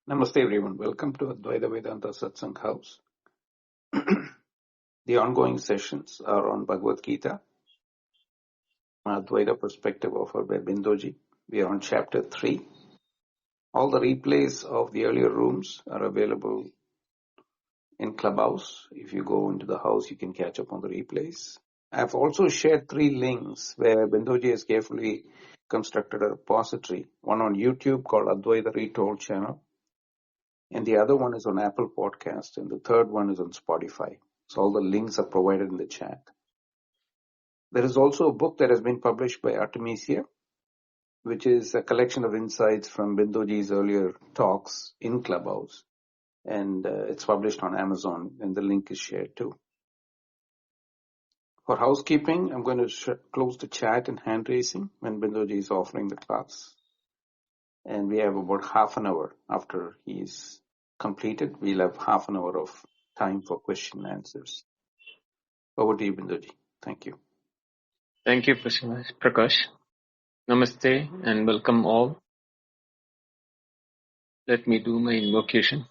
Namaste everyone. Welcome to Advaita Vedanta Satsang House. The ongoing sessions are on Bhagavad Gita, Advaita perspective offered by Bindoji. We are on chapter 3. All the replays of the earlier rooms are available in Clubhouse. If you go into the house, you can catch up on the replays. I have also shared 3 links where Bindoji has carefully constructed a repository. One on YouTube called Advaita Retold channel, and the other one is on Apple Podcast, and the third one is on Spotify. So all the links are provided in the chat. There is also a book that has been published by Artemisia, which is a collection of insights from Bindoji's earlier talks in Clubhouse. And it's published on Amazon, and the link is shared too. For housekeeping, I'm going to close the chat and hand raising when Bindoji is offering the class. And we have about half an hour after he's completed. We'll have half an hour of time for question and answers. Over to you, Bindoji. Thank you. Thank you, Prakash. Namaste and welcome all. Let me do my invocation.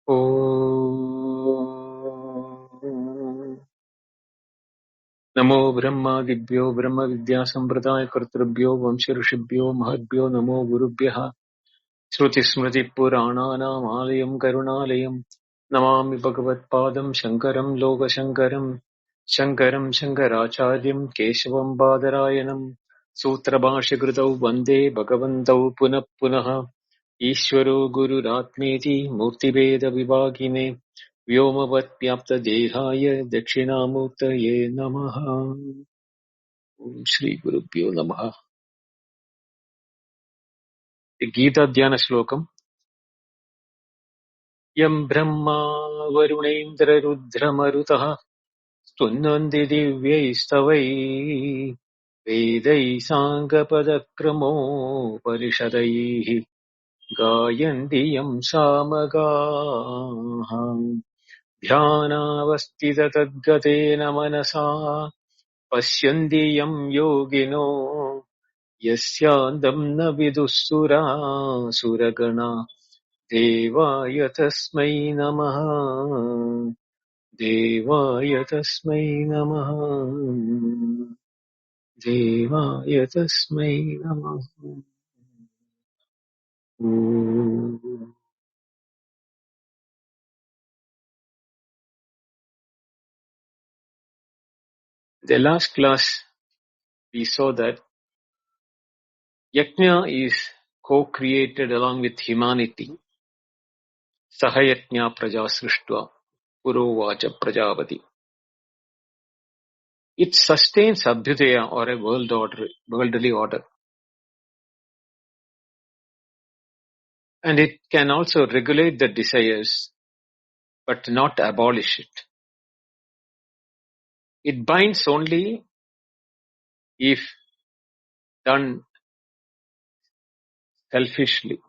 Om Namo Brahma Dibhyo Brahma Vidya Sampradaya Kartrabhyo Vamshi Rishibhyo Mahadbhyo Namo Gurubhyaha Shruti Smriti Purananam Alayam Karunalayam Namami Bhagavat Padam Shankaram Loka Shankaram Shankaram Shankaracharyam Keshavam Badarayanam Sutra Bhashya Kritau Vande Bhagavantau Punah Punaha Ishvaro Guru Ratmeti Murti Veda Vivagine Vyomavat Pyapta Dehaya Dakshinamurtaye Namaha Om Shri Gurubhyo Namaha. The Gita Dhyana Shlokam. Yam Brahma Varunendra Rudra Marutaha Stunnandi Divyaistavai Vedai Sangapadakrammo Parishadaihi Gayandiyam Samagaham Dhyanavastita Tadgatena Manasa Pashyandiyam Yogino Yasyandam na Vidussura Suragana Devaya Tasmai Namaha Devaya Tasmai Namaha Devaya Tasmai Namaha. The last class we saw that Yajna is co-created along with humanity. Sahayajna praja srishtva purovacha prajavati. It sustains abhyudaya or a worldly order. And it can also regulate the desires, but not abolish it. It binds only if done selfishly.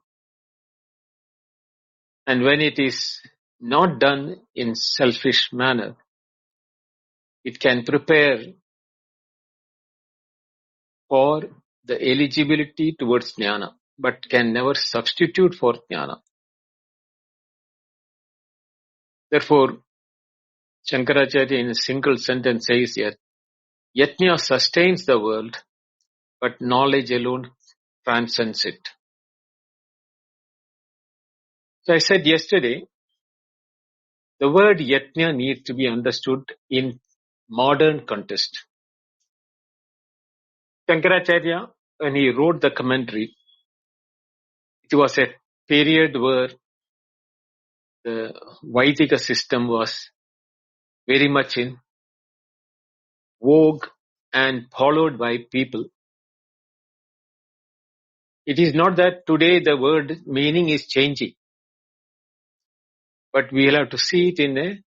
And when it is not done in selfish manner, it can prepare for the eligibility towards jnana, but can never substitute for jnana. Therefore, Shankaracharya in a single sentence says here, Yajna sustains the world, but knowledge alone transcends it. So I said yesterday, the word Yajna needs to be understood in modern context. Shankaracharya, when he wrote the commentary, it was a period where the Vaidika system was very much in vogue and followed by people. It is not that today the word meaning is changing, but we will have to see it in a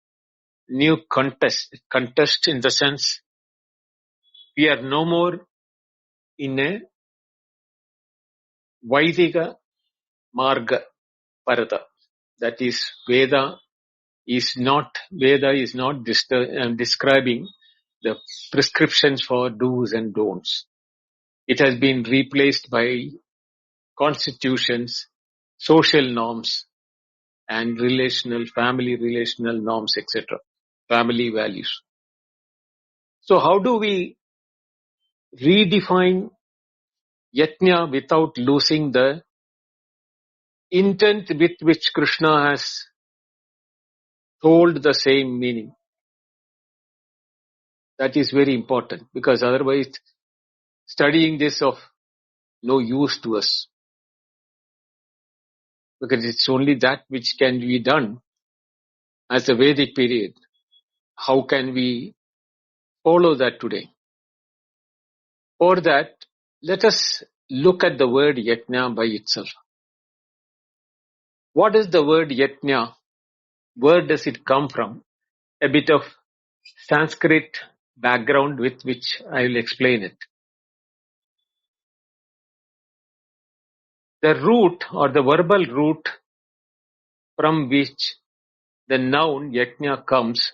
new context in the sense we are no more in a Vaidika Marga Parata. That is, Veda is not describing the prescriptions for do's and don'ts. It has been replaced by constitutions, social norms, and family relational norms, etc. Family values. So how do we redefine yajna without losing the intent with which Krishna has told the same meaning? That is very important, because otherwise studying this of no use to us, because it's only that which can be done as a Vedic period. How can we follow that today? For that, let us look at the word yajna by itself. What is the word yajna? Where does it come from? A bit of Sanskrit background with which I will explain it. The root or the verbal root from which the noun yajna comes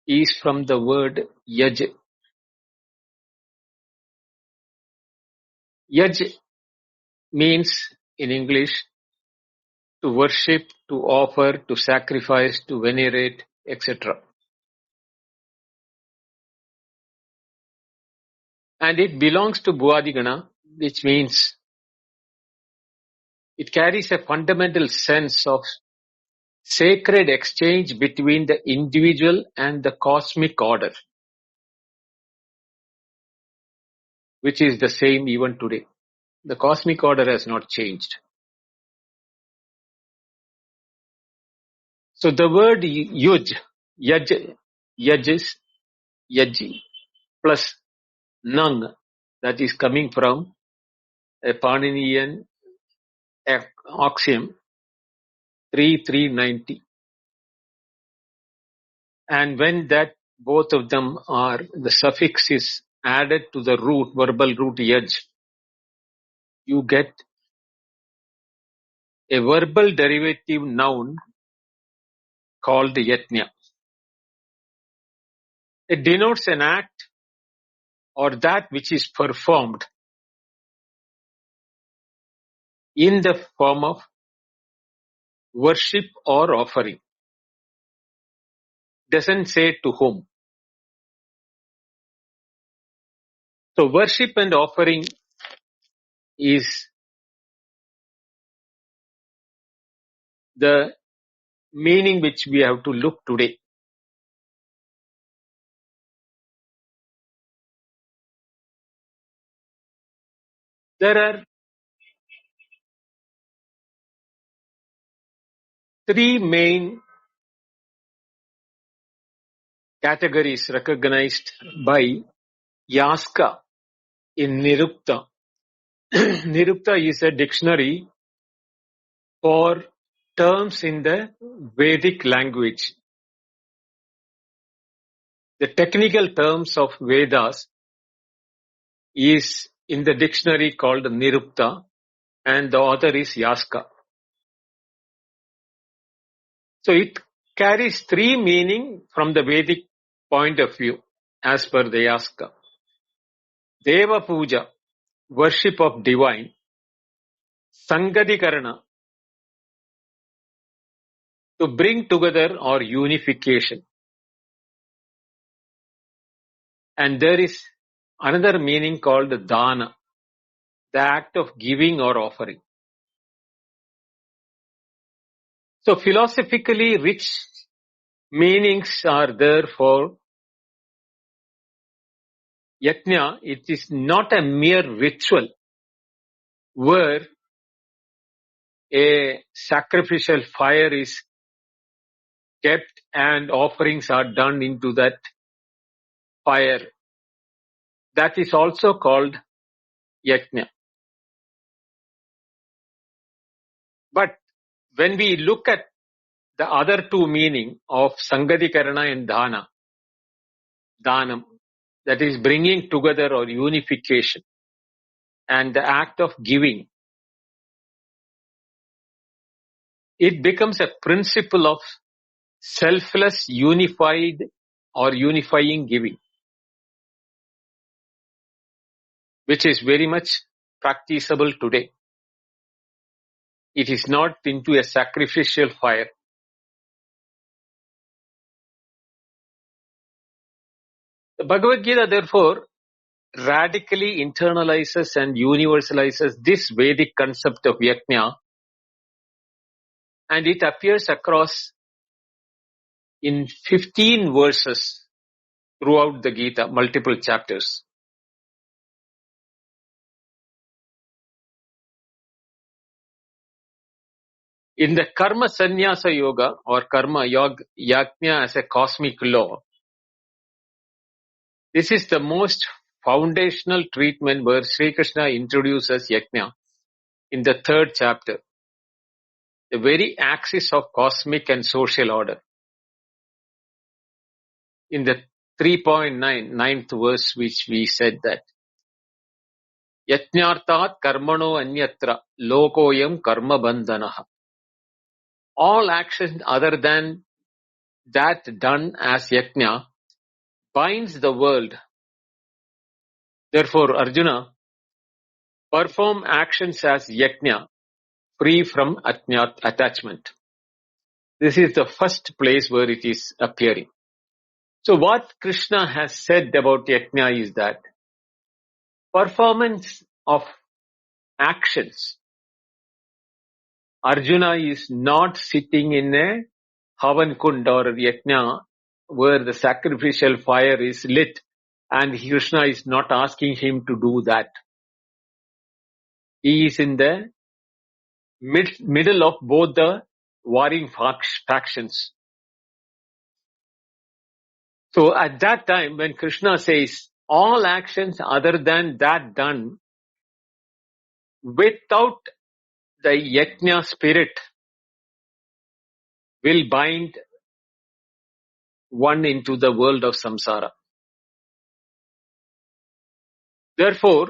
is from the word yaj. Yaj means in English to worship, to offer, to sacrifice, to venerate, etc. And it belongs to Bhuadigana, which means it carries a fundamental sense of sacred exchange between the individual and the cosmic order, which is the same even today. The cosmic order has not changed. So the word yaj, yaji, plus nang, that is coming from a Paninian axiom 3-3-90. And when that both of them are, the suffix is added to the root, verbal root yaj, you get a verbal derivative noun called yajna. It denotes an act or that which is performed in the form of worship or offering. Doesn't say to whom. So worship and offering is the meaning which we have to look today. There are three main categories recognized by Yaska in Nirukta. Nirukta is a dictionary for terms in the Vedic language. The technical terms of Vedas is in the dictionary called Nirukta, and the author is Yaska. So it carries three meaning from the Vedic point of view as per the Yaska. Deva Puja, worship of divine. Sangadikarana, to bring together or unification. And there is another meaning called dana, the act of giving or offering. So philosophically rich meanings are there for yajna. It is not a mere ritual where a sacrificial fire is kept and offerings are done into that fire. That is also called yajna. But when we look at the other two meaning of Sangadikarana and Danam, that is bringing together or unification, and the act of giving, it becomes a principle of selfless, unified or unifying giving, which is very much practicable today. It is not into a sacrificial fire. The Bhagavad Gita, therefore, radically internalizes and universalizes this Vedic concept of yajna, and it appears across in 15 verses throughout the Gita, multiple chapters. In the Karma Sannyasa Yoga or Karma Yajna as a cosmic law, this is the most foundational treatment where Sri Krishna introduces yajna in the 3rd chapter, the very axis of cosmic and social order. In the 3.9, 9th verse, which we said that Yajnartat karmano anyatra lokoyam karma bandhanaha. All actions other than that done as yajna binds the world. Therefore, Arjuna, perform actions as yajna, free from attachment. This is the first place where it is appearing. So what Krishna has said about yajna is that performance of actions, Arjuna is not sitting in a Havan Kund or yajna where the sacrificial fire is lit, and Krishna is not asking him to do that. He is in the middle of both the warring factions. So at that time, when Krishna says, all actions other than that done without the yajna spirit will bind one into the world of samsara. Therefore,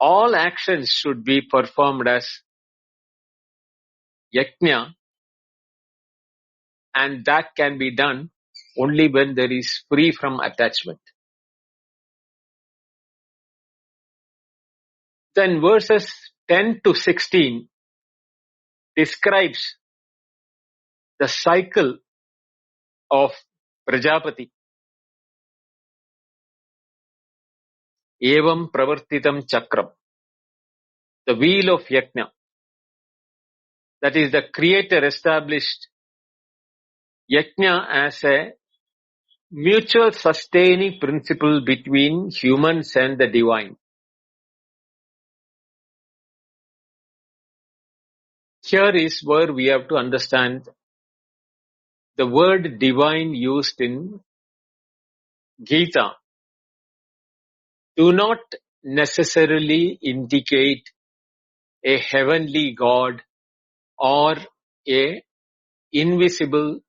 all actions should be performed as yajna, and that can be done only when there is free from attachment. Then verses 10 to 16 describes the cycle of Prajapati. Evam pravartitam chakram. The wheel of yajna. That is, the Creator established yajna as a mutual sustaining principle between humans and the divine. Here is where we have to understand the word divine used in Gita do not necessarily indicate a heavenly God or a invisible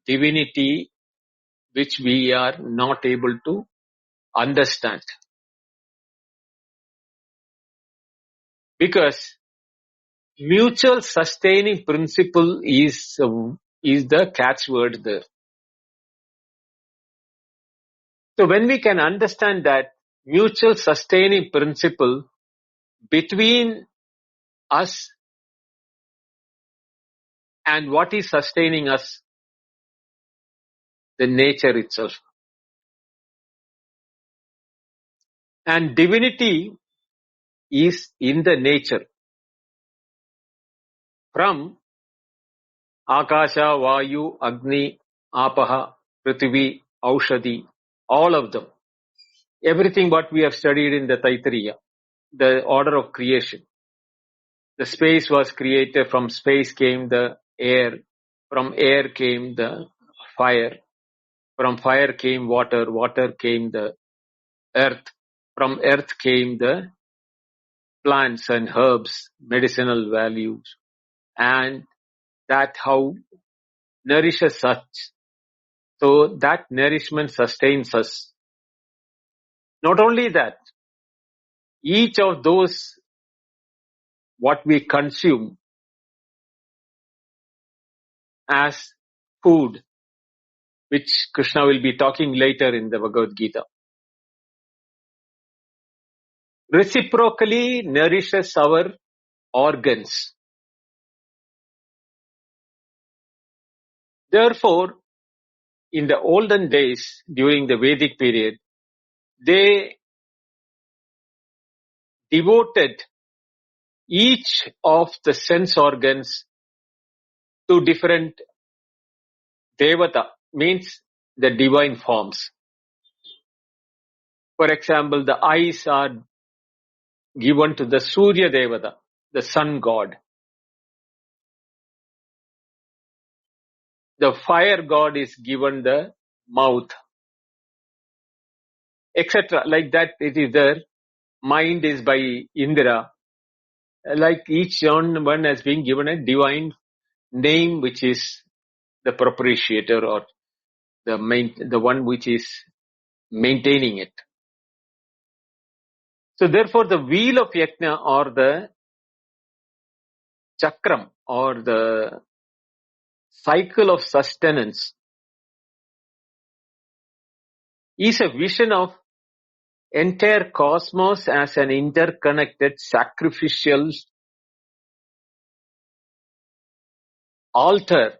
divinity which we are not able to understand. Because mutual sustaining principle is the catchword there. So when we can understand that mutual sustaining principle between us and what is sustaining us, the nature itself. And divinity is in the nature. From Akasha, Vayu, Agni, Apaha, Prithvi, Aushadhi, all of them. Everything what we have studied in the Taittiriya, the order of creation. The space was created, from space came the air, from air came the fire, from fire came water, water came the earth, from earth came the plants and herbs, medicinal values, and that how nourishes us. So that nourishment sustains us. Not only that, each of those what we consume as food, which Krishna will be talking later in the Bhagavad Gita, reciprocally nourishes our organs. Therefore, in the olden days, during the Vedic period, they devoted each of the sense organs to different devata, means the divine forms. For example, the eyes are given to the Surya Devata, the sun god. The fire god is given the mouth, etc. Like that it is there. Mind is by Indra. Like each one has been given a divine name, which is the propitiator or the one which is maintaining it. So therefore the wheel of yajna or the chakram or the cycle of sustenance is a vision of entire cosmos as an interconnected sacrificial altar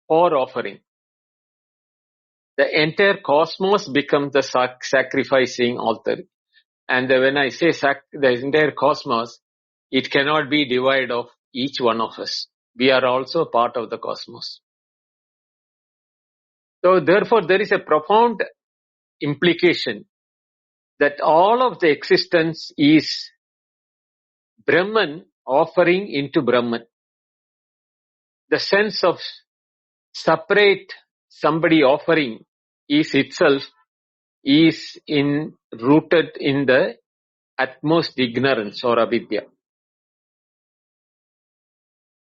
for offering. The entire cosmos becomes the sacrificing altar. And when I say the entire cosmos, it cannot be divided of each one of us. We are also part of the cosmos. So therefore there is a profound implication that all of the existence is Brahman offering into Brahman. The sense of separate somebody offering is itself rooted in the utmost ignorance or avidya.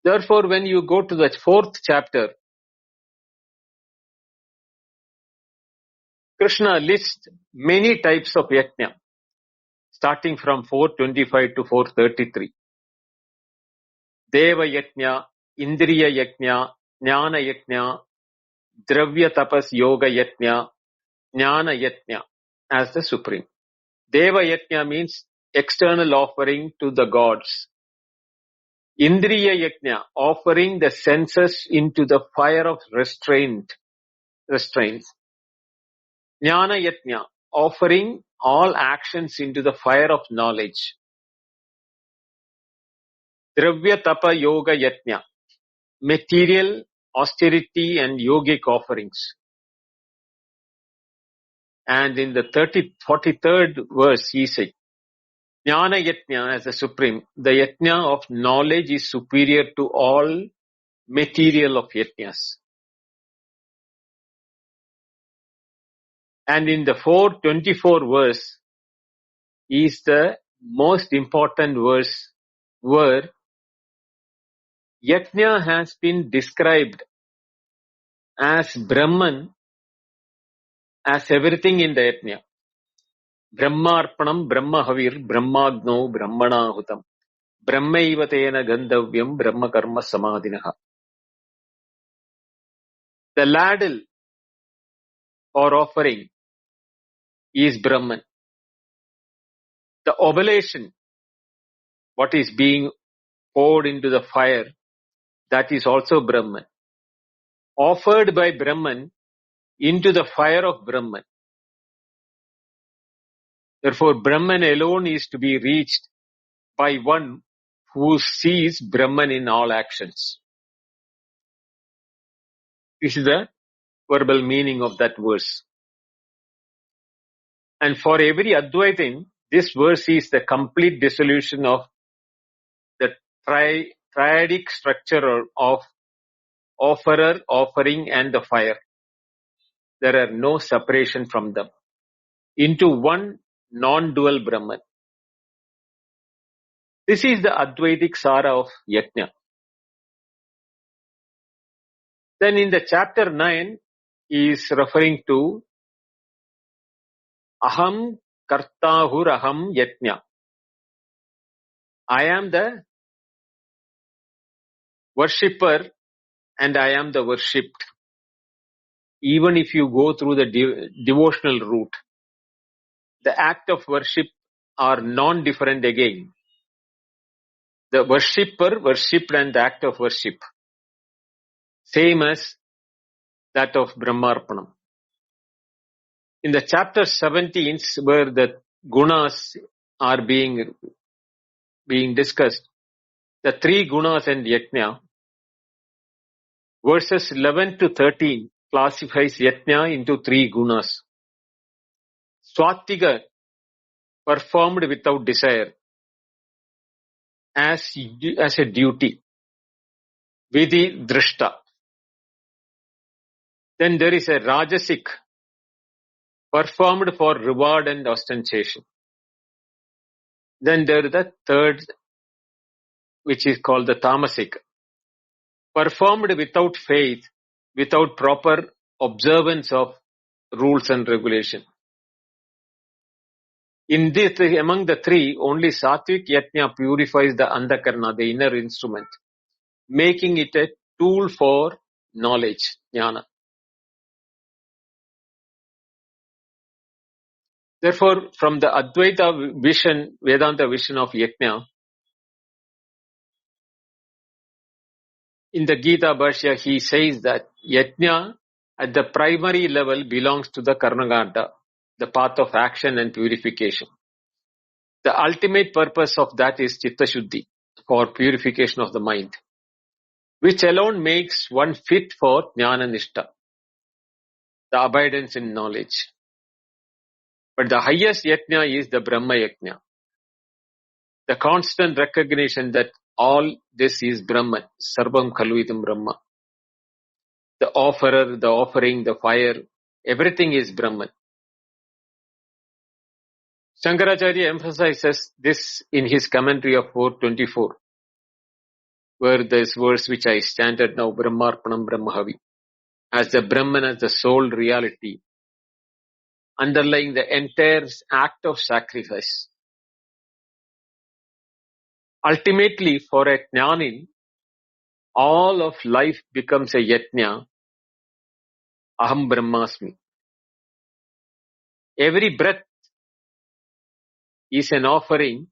Therefore, when you go to the 4th chapter, Krishna lists many types of yajna, starting from 425 to 433. Deva yajna, Indriya yajna, Jnana yajna, Dravya tapas yoga yajna, Jnana yajna as the supreme. Deva yajna means external offering to the gods. Indriya yajna, offering the senses into the fire of restraints. Jnana yajna, offering all actions into the fire of knowledge. Dravya tapa yoga yajna, material, austerity and yogic offerings. And in the 43rd verse, he said, Jnana yajna as the supreme, the yajna of knowledge is superior to all material of yajnas. And in the 424 verse is the most important verse where yajna has been described as Brahman, as everything in the yajna. Brahmarpanam, Brahmahavir, Brahmagno, Brahmanahutam. Brahmaiva tena gandhavyam, Brahma karma samadhinaha. The ladle or offering is Brahman. The oblation, what is being poured into the fire, that is also Brahman. Offered by Brahman into the fire of Brahman. Therefore, Brahman alone is to be reached by one who sees Brahman in all actions. This is the verbal meaning of that verse. And for every Advaitin, this verse is the complete dissolution of the triadic structure of offerer, offering and the fire. There are no separation from them. Into one non-dual Brahman. This is the Advaitic Sara of Yajna. Then in the chapter 9, he is referring to Aham Kartahur Aham Yajna. I am the worshipper and I am the worshipped. Even if you go through the devotional route, the act of worship are non-different again. The worshipper, worshipped and the act of worship. same as that of Brahmarpanam. In the chapter 17, where the gunas are being discussed, the three gunas and yajna, verses 11 to 13 classifies yajna into three gunas. Swatika, performed without desire, as a duty. Vidhi drishta. Then there is a rajasic, performed for reward and ostentation. Then there is the third, which is called the tamasic, performed without faith, without proper observance of rules and regulation. In this, among the three, only Sattvic Yajna purifies the Andakarna, the inner instrument, making it a tool for knowledge, jnana. Therefore, from the Advaita vision, Vedanta vision of Yajna, in the Gita Bhashya, he says that Yajna at the primary level belongs to the Karnaganda, the path of action and purification. The ultimate purpose of that is Chitta Shuddhi, for purification of the mind, which alone makes one fit for Jnana Nishta, the abidance in knowledge. But the highest Yajna is the Brahma Yajna, the constant recognition that all this is Brahman, Sarvam Khalu Brahma. The offerer, the offering, the fire, everything is Brahman. Shankaracharya emphasizes this in his commentary of 424, where this verse which I chanted now, Brahmarpanam Brahmahavi, as the Brahman as the sole reality, underlying the entire act of sacrifice. Ultimately, for a jnanin, all of life becomes a yajna, aham brahmasmi. Every breath is an offering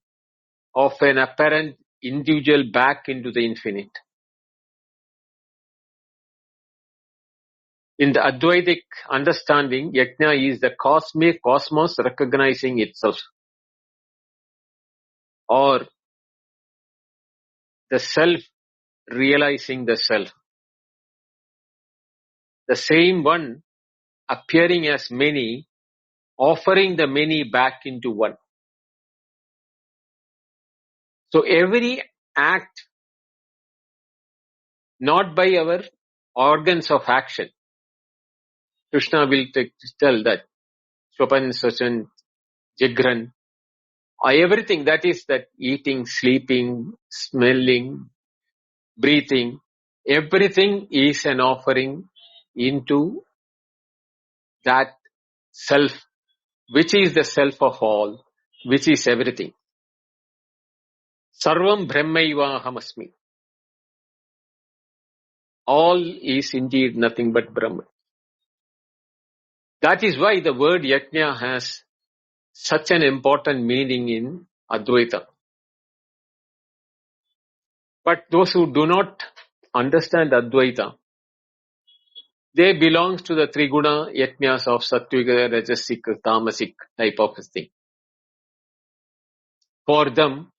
of an apparent individual back into the infinite. In the Advaitic understanding, yajna is the cosmos recognizing itself, or the self realizing the self. The same one appearing as many, offering the many back into one. So every act, not by our organs of action. Krishna will tell that Swapan, Sachan, Jigran, everything that is that eating, sleeping, smelling, breathing, everything is an offering into that self, which is the self of all, which is everything. Sarvam Brahmaiva Hamasmi. All is indeed nothing but Brahman. That is why the word yajna has such an important meaning in Advaita. But those who do not understand Advaita, they belong to the Triguna yajnas of Sattvika, Rajasic, Tamasic type of thing. For them,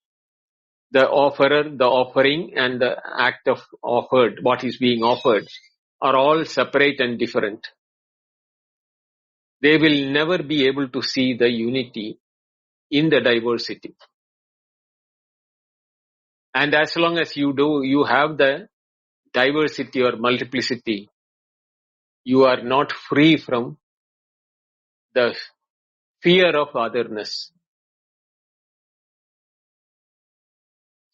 the offerer, the offering, and the act of offered, what is being offered, are all separate and different. They will never be able to see the unity in the diversity. And as long as you have the diversity or multiplicity, you are not free from the fear of otherness.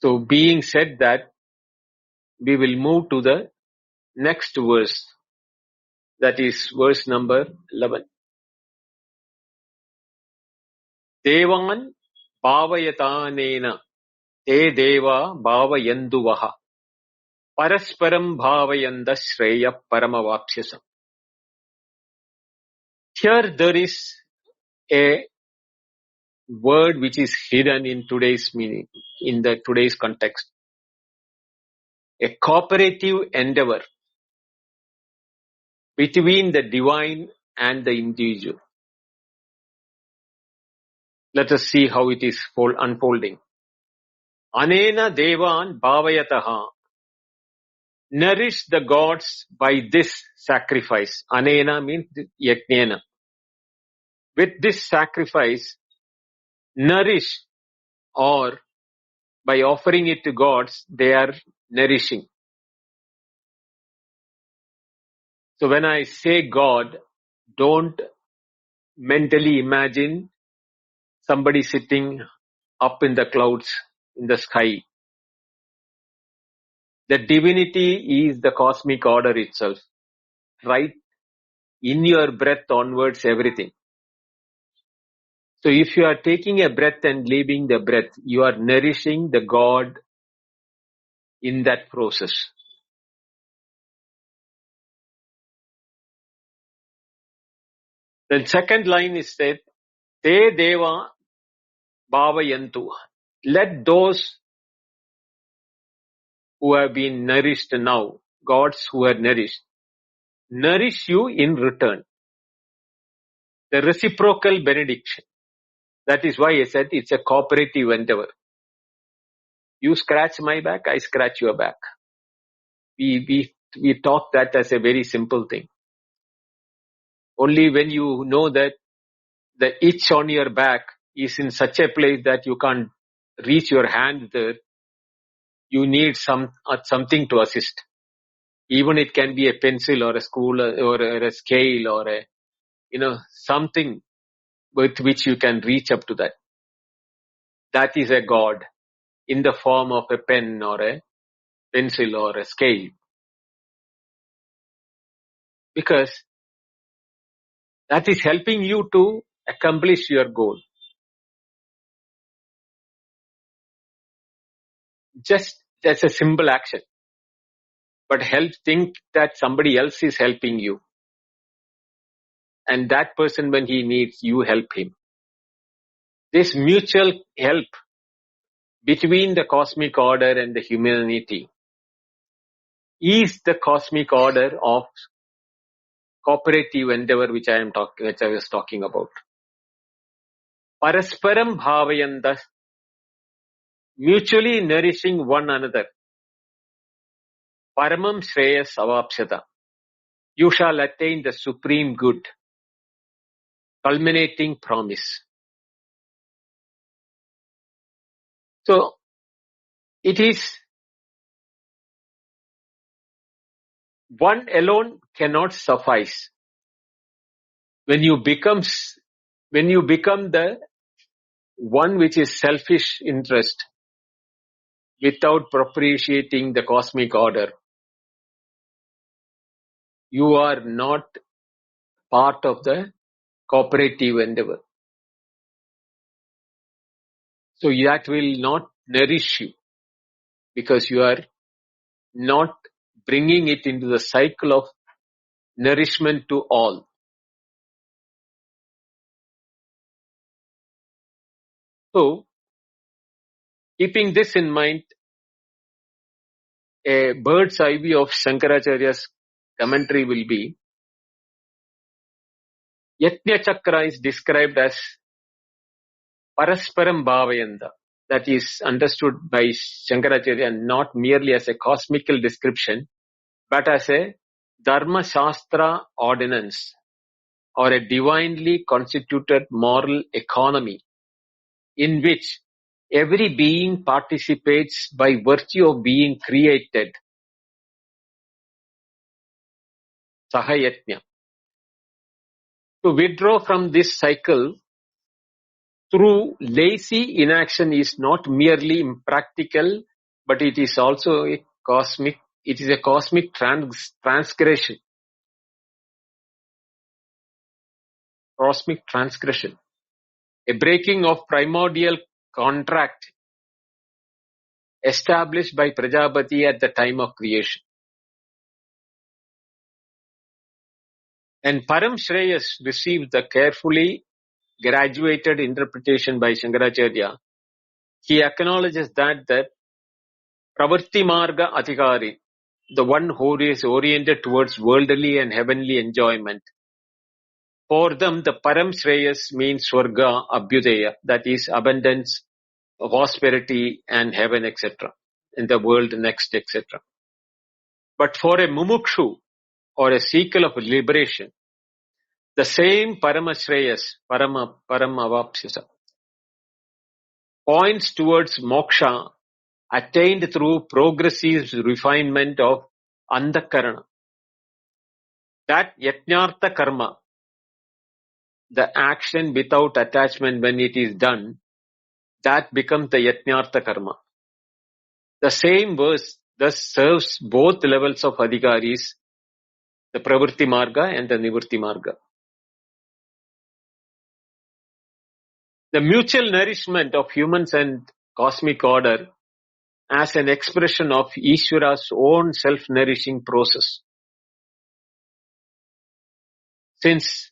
So being said that, we will move to the next verse. That is verse number 11. Devan bhavayatanena te deva bhavayanduvaha parasparam bhavayanda shreya paramavapsyasam. Here there is a word which is hidden in today's meaning, in the today's context. A cooperative endeavor. between the divine and the individual. Let us see how it is unfolding. Anena devan bhavayataha. Nourish the gods by this sacrifice. Anena means yajnena. With this sacrifice, nourish, or by offering it to gods, they are nourishing. So when I say God, don't mentally imagine somebody sitting up in the clouds in the sky. The divinity is the cosmic order itself. Right in your breath onwards, everything. So if you are taking a breath and leaving the breath, you are nourishing the God in that process. The second line is said, Te Deva Bhavayantu. Let those who have been nourished now, gods who are nourished, nourish you in return. The reciprocal benediction. That is why I said it's a cooperative endeavor. You scratch my back, I scratch your back. We talk that as a very simple thing. Only when you know that the itch on your back is in such a place that you can't reach your hand there, you need something to assist. Even it can be a pencil or a spool or a scale or something with which you can reach up to that. That is a God in the form of a pen or a pencil or a scale. Because that is helping you to accomplish your goal. Just that's a simple action. But think that somebody else is helping you. And that person, when he needs, you help him. This mutual help between the cosmic order and the humanity is the cosmic order of cooperative endeavor which I was talking about. Parasparam bhavayanda, mutually nourishing one another. Paramam shreyas avapsyata. You shall attain the supreme good, culminating promise. So, it is one alone cannot suffice. When you become the one which is selfish interest without propitiating the cosmic order, you are not part of the cooperative endeavor. So that will not nourish you because you are not bringing it into the cycle of nourishment to all. So, keeping this in mind, a bird's eye view of Shankaracharya's commentary will be, Yajna Chakra is described as Parasparam Bhavayanda. That is understood by Shankaracharya not merely as a cosmical description, but as a Dharma Shastra ordinance or a divinely constituted moral economy in which every being participates by virtue of being created. Sahayatnya. To withdraw from this cycle through lazy inaction is not merely impractical, but it is also a cosmic transgression. Cosmic transgression. A breaking of primordial contract established by Prajapati at the time of creation. And Param Shreyas received the carefully graduated interpretation by Shankaracharya. He acknowledges that the Pravarti Marga Adhikari, the one who is oriented towards worldly and heavenly enjoyment. For them, the Param Shreyas means Swarga, Abhyudaya, that is abundance, prosperity and heaven, etc. In the world next, etc. But for a Mumukshu or a seeker of liberation, the same Paramashreyas, Paramavapsisa, points towards moksha attained through progressive refinement of Antakarana. That Yajnartha Karma, the action without attachment when it is done, that becomes the Yajnartha Karma. The same verse thus serves both levels of Adhikaris, the Pravritti Marga and the Nivritti Marga. The mutual nourishment of humans and cosmic order as an expression of Ishvara's own self-nourishing process. Since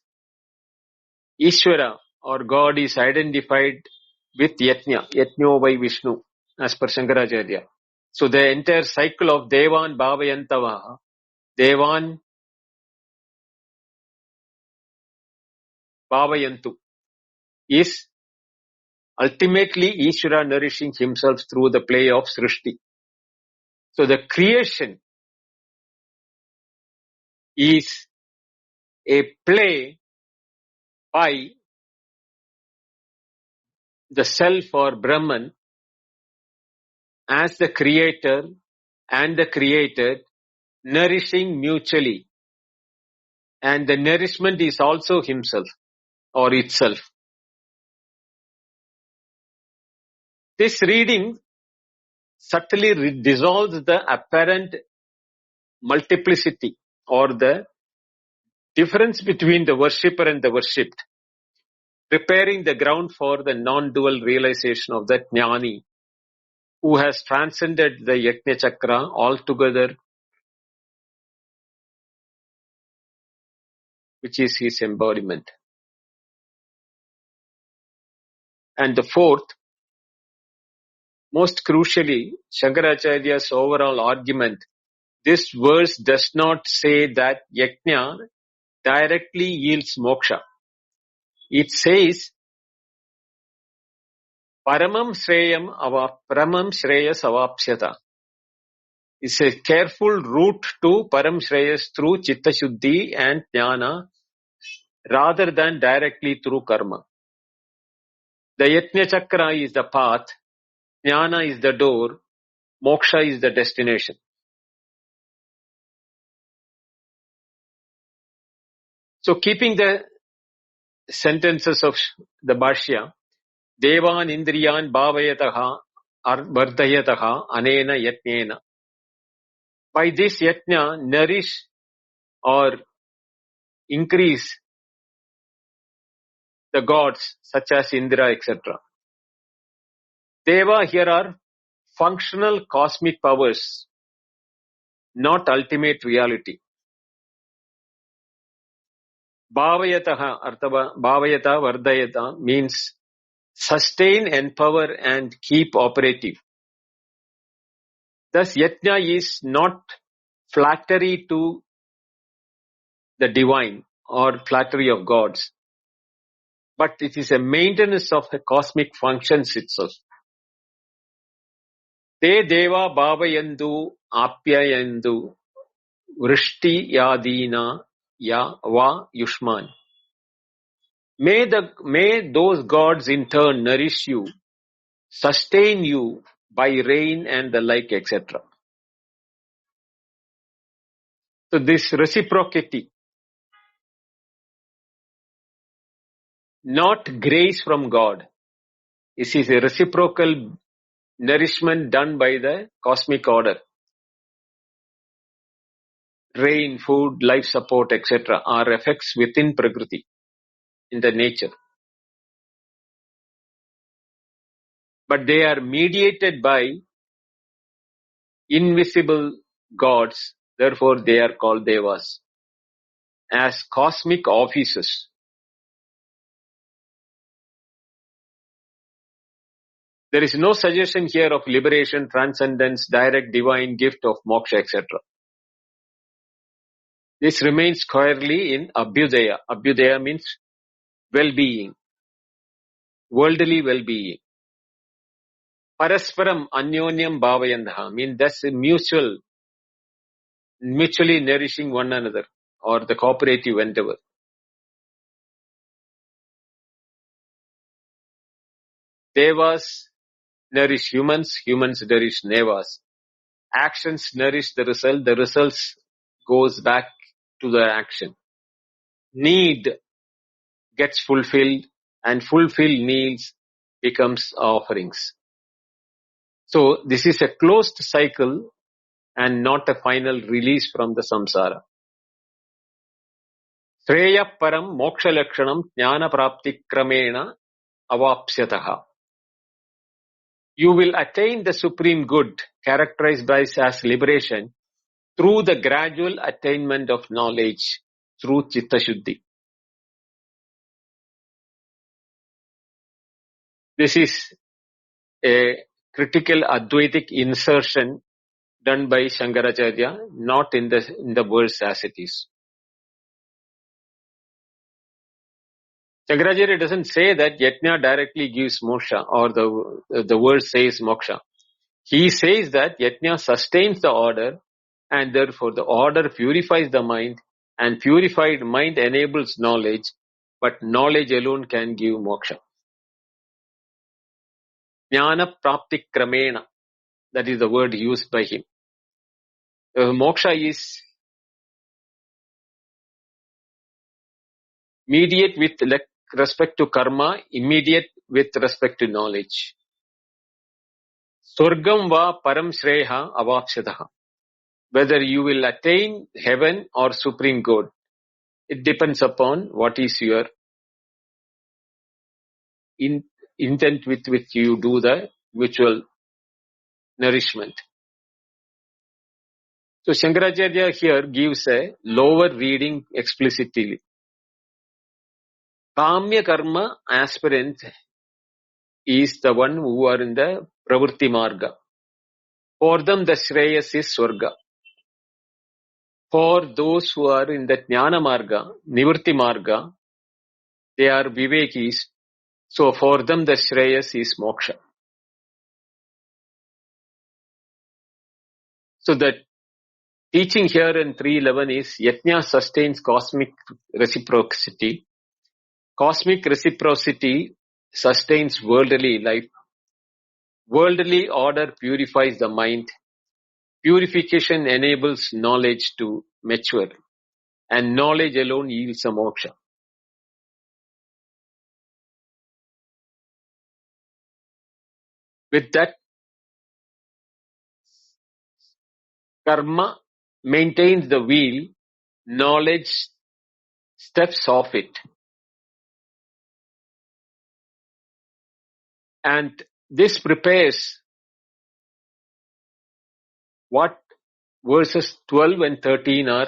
Ishvara or God is identified with Yajna, Yajno by Vishnu, as per Shankaracharya. So the entire cycle of Devan Bhavayantavaha, Devan Bhavayantu, is ultimately Ishvara nourishing himself through the play of Srishti. So the creation is a play by the self or Brahman as the creator and the created nourishing mutually. And the nourishment is also himself or itself. This reading subtly dissolves the apparent multiplicity or the difference between the worshipper and the worshipped, preparing the ground for the non-dual realization of the Jnani, who has transcended the Yajna Chakra altogether, which is his embodiment. And the fourth, most crucially, Shankaracharya's overall argument, this verse does not say that Yajna directly yields moksha. It says, Paramam Shreyas Avapsyata. It's a careful route to Param Shreyas through Chitta Shuddhi and Jnana rather than directly through karma. The Yajna Chakra is the path, Jnana is the door, moksha is the destination. So keeping the sentences of the Bhashya, Devan Indriyan Bhavayataha Vardhayataha Anena Yajnena. By this Yajna, nourish or increase the gods such as Indra, etc. Deva here are functional cosmic powers, not ultimate reality. Bhavayataha, Arthava, Bhavayata, Vardayata means sustain, empower and keep operative. Thus, Yajna is not flattery to the divine or flattery of gods, but it is a maintenance of the cosmic functions itself. Te deva bhavayandu apyayandu vrishti yadina ya va yushman. May those gods in turn nourish you, sustain you by rain and the like, etc. So this reciprocity, not grace from God, this is a reciprocal nourishment done by the cosmic order. Rain, food, life support, etc. are effects within Prakriti, in the nature. But they are mediated by invisible gods, therefore they are called devas, as cosmic offices. There is no suggestion here of liberation, transcendence, direct divine gift of moksha, etc. This remains squarely in Abhyudaya. Abhyudaya means well-being, worldly well-being. Parasparam anyonyam bhavayandaha means that's a mutually nourishing one another, or the cooperative endeavor. Devas nourish humans, humans nourish devas. Actions nourish the results goes back to the action. Need gets fulfilled, and fulfilled needs becomes offerings. So this is a closed cycle and not a final release from the samsara. Shreya param moksha lakshanam jnana prapti kramena avapsyataha. You will attain the supreme good characterized by as liberation through the gradual attainment of knowledge through chitta shuddhi. This is a critical Advaitic insertion done by Shankaracharya, not in the verse as it is. Shankaracharya doesn't say that yajna directly gives moksha, or the verse says moksha. He says that yajna sustains the order, and therefore the order purifies the mind, and purified mind enables knowledge, but knowledge alone can give moksha. Jnana prapti kramena, that is the word used by him. Moksha is immediate with respect to karma, immediate with respect to knowledge. Swargam va param shreha avapsyataha. Whether you will attain heaven or supreme good, it depends upon what is your intent with which you do the mutual nourishment. So Shankaracharya here gives a lower reading explicitly. Kamya karma aspirant is the one who are in the pravritti marga. For them the shreyas is swarga. For those who are in the jnana marga, nivritti marga, they are vivekis. So for them the shreyas is moksha. So the teaching here in 3.11 is yajna sustains cosmic reciprocity. Cosmic reciprocity sustains worldly life. Worldly order purifies the mind. Purification enables knowledge to mature, and knowledge alone yields a moksha. With that, karma maintains the wheel, knowledge steps off it. And this prepares what verses 12 and 13 are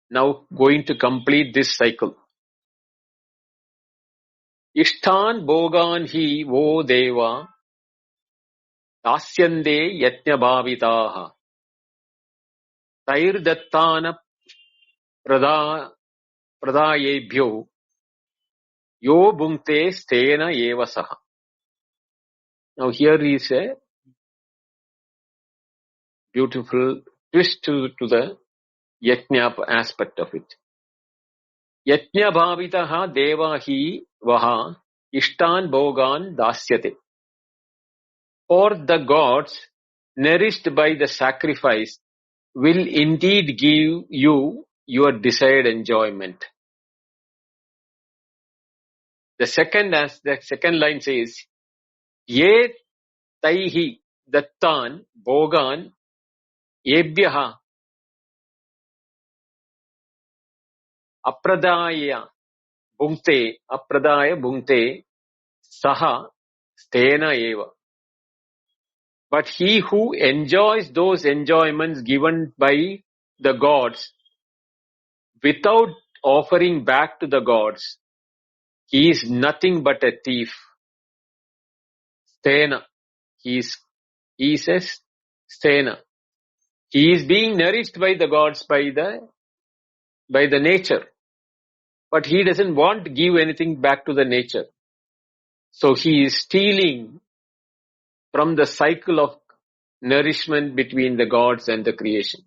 now going to complete this cycle. Ishtan bhogan hi vo deva dasyande yajna bhavitaha tair dattana pradayebhyo yo bhunkte stena eva saha. Now here is a beautiful twist to the yajna aspect of it. Yajna bhavitaha deva hi vaha ishtan bhogan dasyate. For the gods, nourished by the sacrifice, will indeed give you your desired enjoyment. The second line says, Ye taihi dattan bhogan ebhyaha apradaya bhunkte saha stena eva. But he who enjoys those enjoyments given by the gods without offering back to the gods, he is nothing but a thief. Stena. He says stena. He is being nourished by the gods by the by the nature. But he doesn't want to give anything back to the nature. So he is stealing from the cycle of nourishment between the gods and the creation.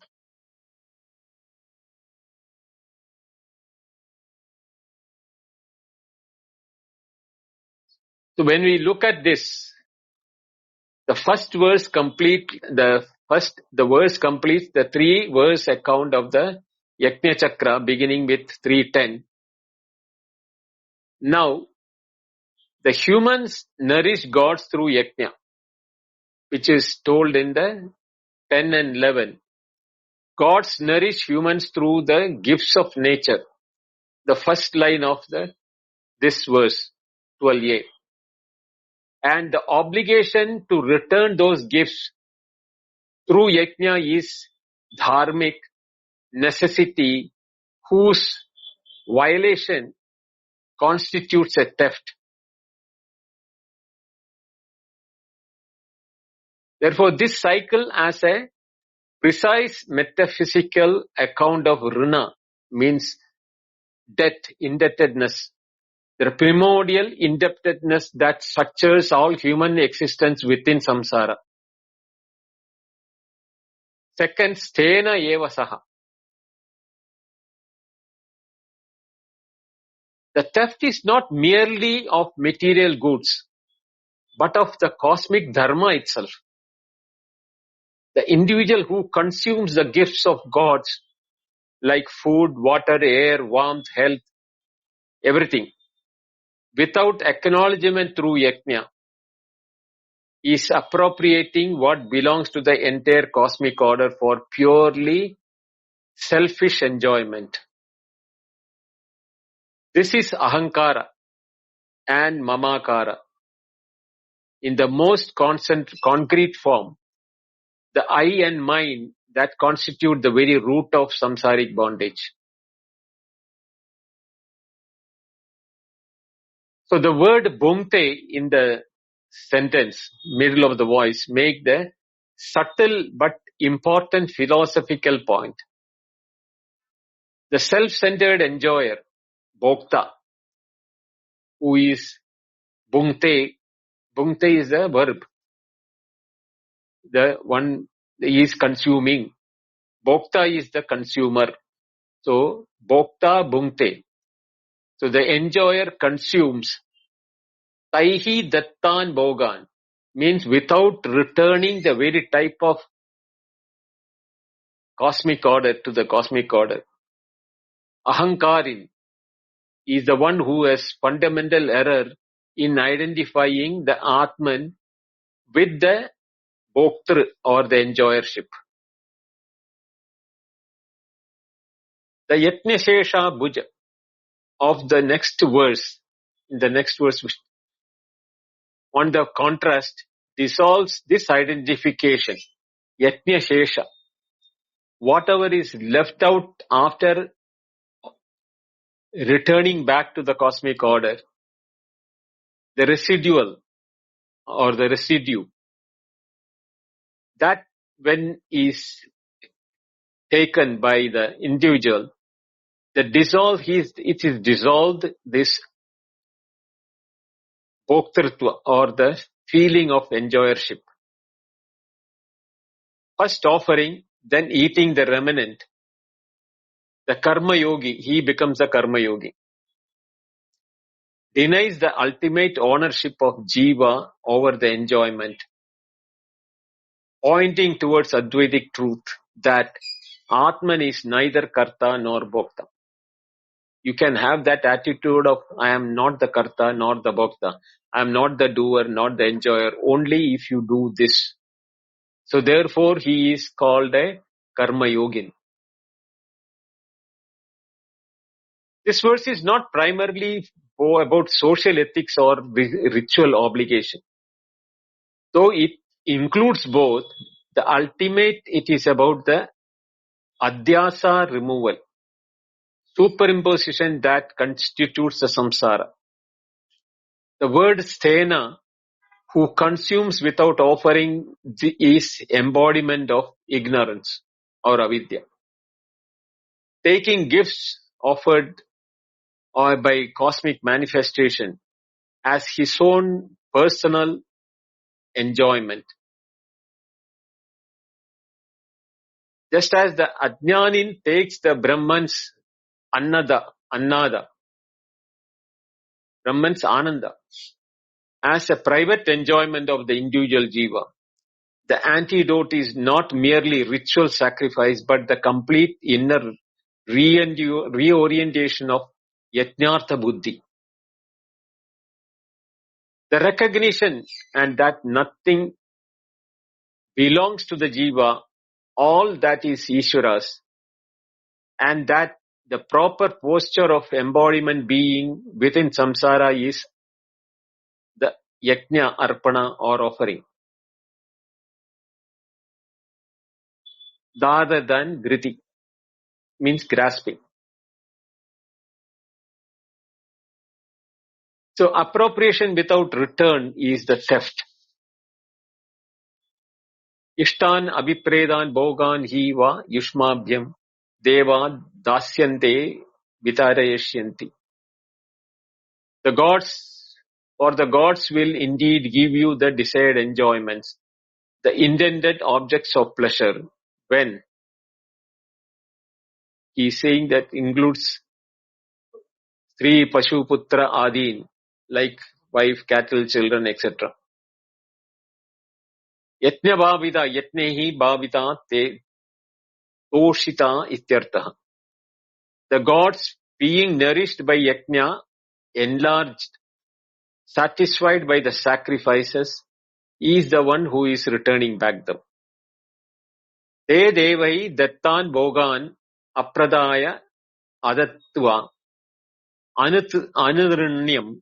So when we look at this, the verse completes the 3-verse account of the Yajna Chakra beginning with 3:10. Now, the humans nourish gods through Yajna, which is told in the 10 and 11. Gods nourish humans through the gifts of nature. The first line of this verse, 12a. And the obligation to return those gifts through Yajna is dharmic necessity, whose violation constitutes a theft. Therefore, this cycle as a precise metaphysical account of runa, means debt, indebtedness, the primordial indebtedness that structures all human existence within samsara. Second, stena eva saha. The theft is not merely of material goods, but of the cosmic dharma itself. The individual who consumes the gifts of gods like food, water, air, warmth, health, everything, without acknowledgement through yajna, is appropriating what belongs to the entire cosmic order for purely selfish enjoyment. This is ahankara and mamakara in the most concrete form, the I and mine that constitute the very root of samsaric bondage. So the word bhumte in the sentence, middle of the voice, make the subtle but important philosophical point. The self-centered enjoyer, bhokta, who is bhumte is the verb. The one is consuming. Bhokta is the consumer. So, bhokta bhumte. So the enjoyer consumes. Taihi dattan bhogan means without returning the very type of cosmic order to the cosmic order. Ahankarin is the one who has fundamental error in identifying the Atman with the Bhoktr or the enjoyership. The Yajnashesha Bhuja of the next verse, on the contrast, dissolves this identification. Yajnashesha. Whatever is left out after returning back to the cosmic order, the residual or the residue, that when is taken by the individual, it is dissolved, this bhoktrutva or the feeling of enjoyership. First offering, then eating the remnant. The karma yogi, he becomes a karma yogi. Denies the ultimate ownership of jiva over the enjoyment, pointing towards Advaitic truth that Atman is neither karta nor bhokta. You can have that attitude of I am not the karta nor the bhokta. I am not the doer, not the enjoyer, only if you do this. So therefore he is called a karma yogin. This verse is not primarily about social ethics or ritual obligation. Though it includes both, the ultimate it is about the adhyasa removal, superimposition that constitutes the samsara. The word stena, who consumes without offering, is embodiment of ignorance or avidya. taking gifts offered or by cosmic manifestation as his own personal enjoyment. Just as the Ajnanin takes the Brahman's annada, Brahman's ananda, as a private enjoyment of the individual jiva, the antidote is not merely ritual sacrifice but the complete inner reorientation of yajnartha buddhi. The recognition and that nothing belongs to the jiva, all that is Ishvara's, and that the proper posture of embodiment being within samsara is the yajna arpana or offering, rather than griti, means grasping. So appropriation without return is the theft. Ishtan abhipredan bhogan hi va yushmabhyam deva dasyante vitarayashyanti. The gods will indeed give you the desired enjoyments, the intended objects of pleasure, when he is saying that includes Sri Pashu Putra Adin, like wife, cattle, children, etc. Yajna bhavita yajnehi bhavita te toshita ityartha. The gods being nourished by yajna, enlarged, satisfied by the sacrifices, is the one who is returning back them. Te devai dattan bhogan apradaya adatva anadriniam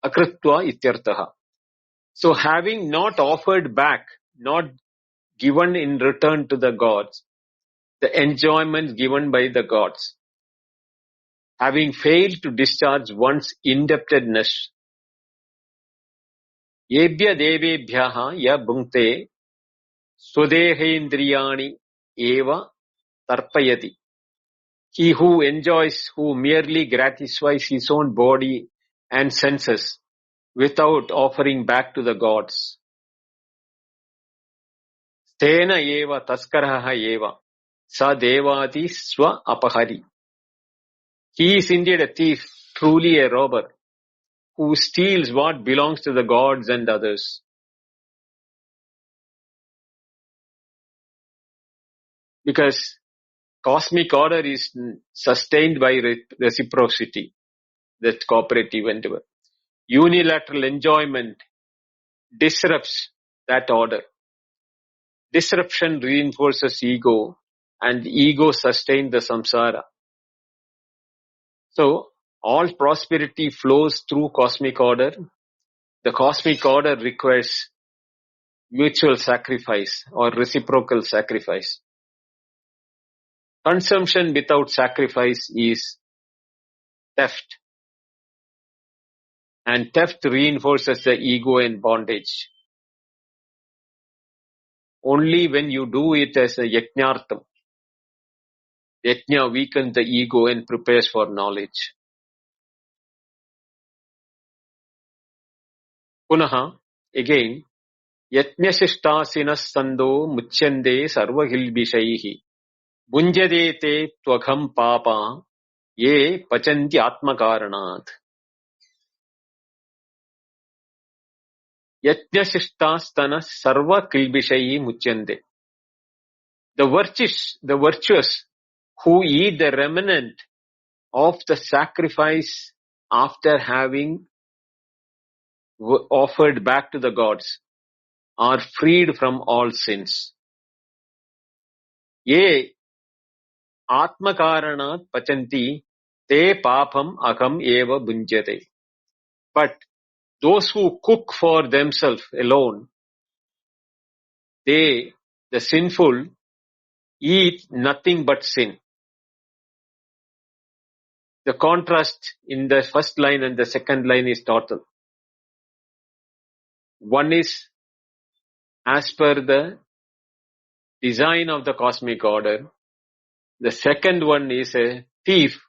akritva ityartaha. So having not offered back, not given in return to the gods, the enjoyment given by the gods, having failed to discharge one's indebtedness, yebhya devebhyaha ya bhunkte swadehendriyani eva tarpayati. He who enjoys, who merely gratifies his own body and senses without offering back to the gods. Stena eva taskaraha eva sa devati swa apahari. He is indeed a thief, truly a robber, who steals what belongs to the gods and others. Because cosmic order is sustained by reciprocity, that cooperative endeavor. Unilateral enjoyment disrupts that order. Disruption reinforces ego, and ego sustains the samsara. So, all prosperity flows through cosmic order. The cosmic order requires mutual sacrifice or reciprocal sacrifice. Consumption without sacrifice is theft. And theft reinforces the ego and bondage. Only when you do it as a yajnartham, yajna weakens the ego and prepares for knowledge. Punaha, again, yajnashishtaasinas sando muchyande sarvahilbishaihi bunjade te tvagham papa ye pachanti atmakaranat. Yajnashishtastanas sarva kilbishaihi muchyande. The virtuous who eat the remnant of the sacrifice after having offered back to the gods are freed from all sins. Ye atmakaranat pachanti te papam akam eva bunjate. But those who cook for themselves alone, the sinful, eat nothing but sin. The contrast in the first line and the second line is total. One is as per the design of the cosmic order, The second one is a thief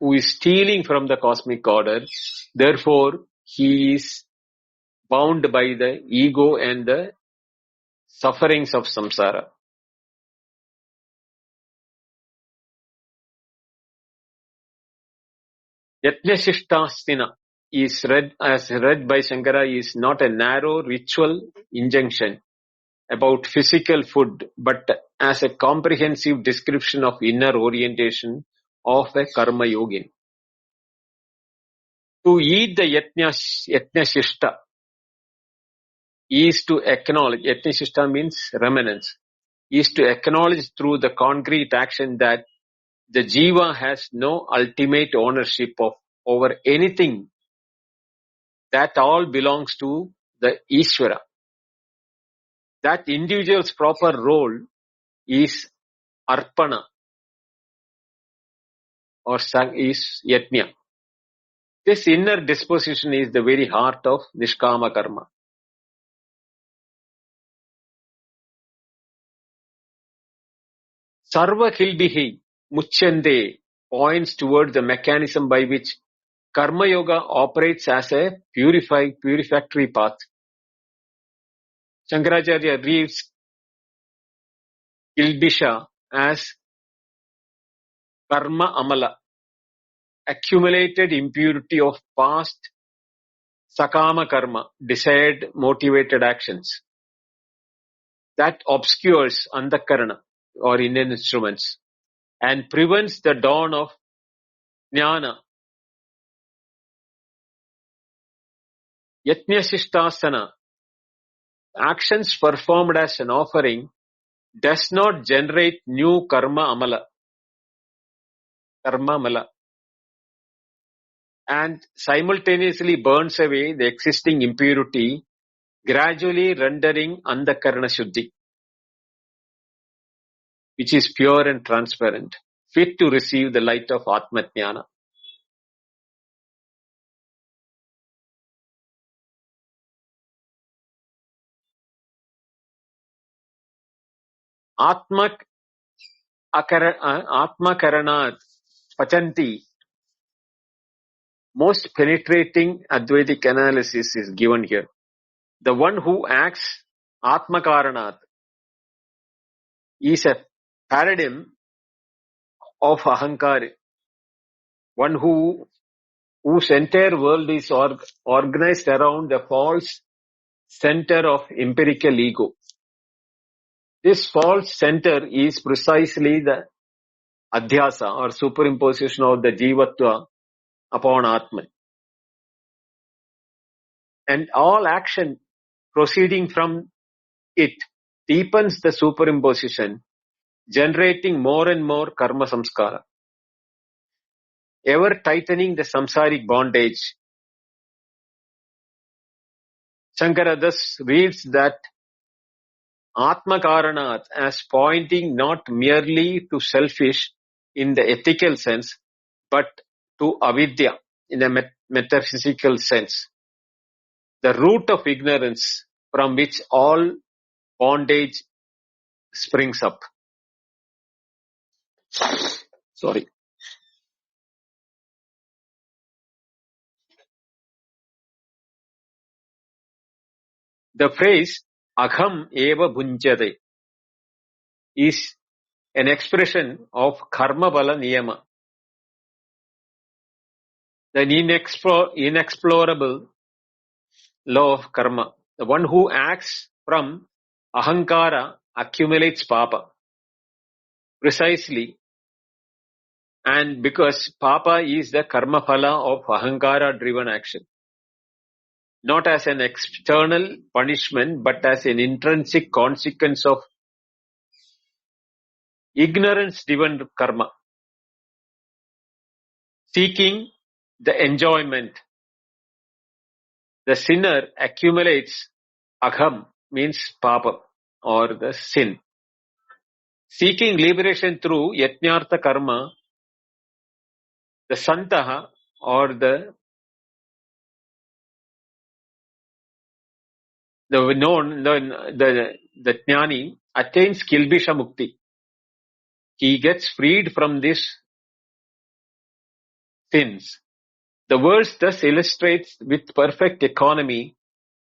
who is stealing from the cosmic order. Therefore, he is bound by the ego and the sufferings of samsara. Yajnashishtastina is read by Shankara is not a narrow ritual injunction about physical food, but as a comprehensive description of inner orientation of a karma yogin. To eat the yajnashishta is to acknowledge, yajnashishta means remnants, is to acknowledge through the concrete action that the jiva has no ultimate ownership over anything, that all belongs to the Ishvara. That individual's proper role is arpana or is yajna. This inner disposition is the very heart of nishkama karma. Sarva kilbihi muchande points towards the mechanism by which karma yoga operates as a purificatory path. Shankaracharya reads kilbisha as karma amala, accumulated impurity of past sakama karma, desired motivated actions, that obscures antakarana or inner instruments and prevents the dawn of jnana. Yajnashishtasana, actions performed as an offering, does not generate new karma amala, and simultaneously burns away the existing impurity, gradually rendering antakarana shuddhi, which is pure and transparent, fit to receive the light of Atma-jnana. Atma-karanat pachanti. Most penetrating Advaitic analysis is given here. The one who acts Atma-karanat is a paradigm of ahankara, one whose entire world is organized around the false center of empirical ego. This false center is precisely the adhyasa or superimposition of the jivatva upon Atman. And all action proceeding from it deepens the superimposition, generating more and more karma samskara, ever tightening the samsaric bondage. Shankara thus reads that Atma-karanat as pointing not merely to selfish in the ethical sense, but to avidya in a metaphysical sense, the root of ignorance from which all bondage springs up. Sorry. The phrase agham eva bhunjate is an expression of karma bala niyama, the inexplorable law of karma. The one who acts from ahankara accumulates papa. Precisely, and because papa is the karma phala of ahankara driven action, not as an external punishment but as an intrinsic consequence of ignorance driven karma. Seeking the enjoyment, the sinner accumulates agham, means papa or the sin. Seeking liberation through yajnartha karma, the santaha or the jnani attains kilbisha mukti. he gets freed from these sins. The verse thus illustrates with perfect economy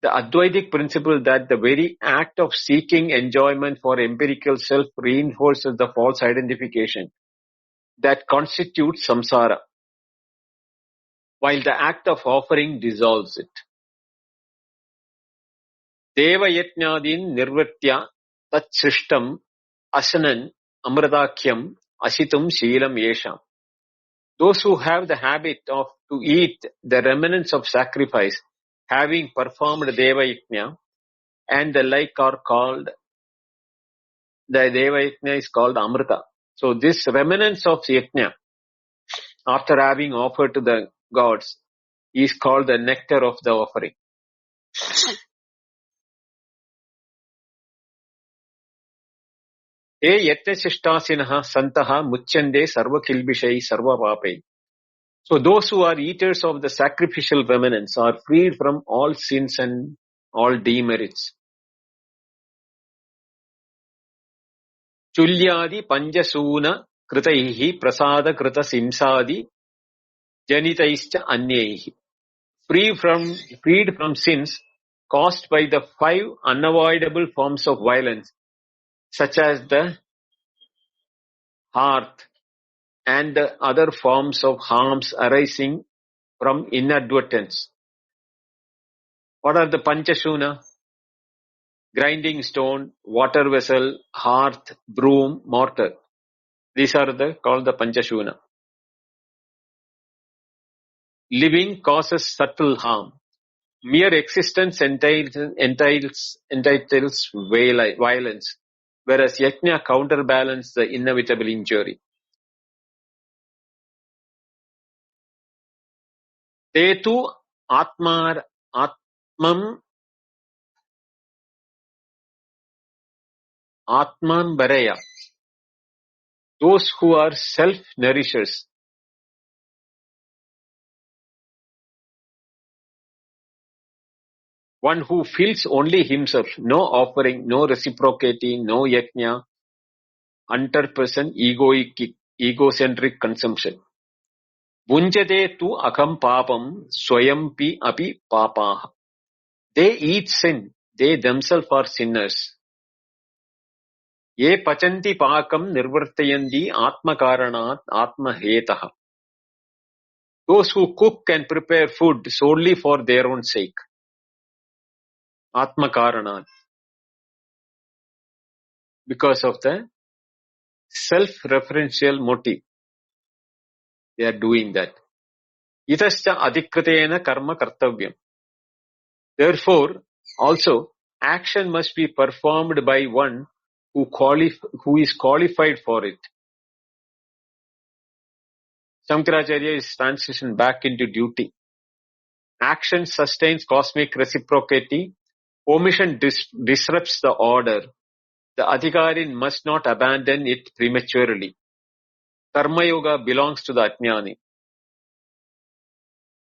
the Advaitic principle that the very act of seeking enjoyment for empirical self reinforces the false identification that constitutes samsara, while the act of offering dissolves it. Deva yajnadin nirvritya tat srishtam asanan amritakyam asitum sheelam yesham. Those who have the habit of to eat the remnants of sacrifice, having performed Deva Yajna, and the like are called, the Deva Yajna is called Amrita. So this remnants of Yajna, after having offered to the gods, is called the nectar of the offering. E yajna shistasinaha santaha muchande sarva kilbishai sarva papai. So those who are eaters of the sacrificial remnants are freed from all sins and all demerits. Chulyadi panjasuna kritaihi prasada krita simsadi janitaischa anyaihi. Freed from sins caused by the 5 unavoidable forms of violence, such as the hearth and the other forms of harms arising from inadvertence. What are the panchashuna? Grinding stone, water vessel, hearth, broom, mortar. These are called the panchashuna. Living causes subtle harm. Mere existence entitles violence, whereas yajna counterbalance the inevitable injury. Tetu atman baraya. Those who are self-nourishers. One who fills only himself, no offering, no reciprocating, no yajna, 100% egocentric consumption. Vunjade tu akam papam swayampi api papaha. They eat sin. They themselves are sinners. Ye pachanti pakam nirvartayandi atmakaranat atmahetaha. Those who cook and prepare food solely for their own sake. Atmakaranat. Because of the self-referential motive. They are doing that. Itascha adhikritena karma kartavyam. Therefore, also, action must be performed by one who is qualified for it. Shankaracharya is transitioned back into duty. Action sustains cosmic reciprocity. Omission disrupts the order. The adhikarin must not abandon it prematurely. Karma yoga belongs to the ajnani.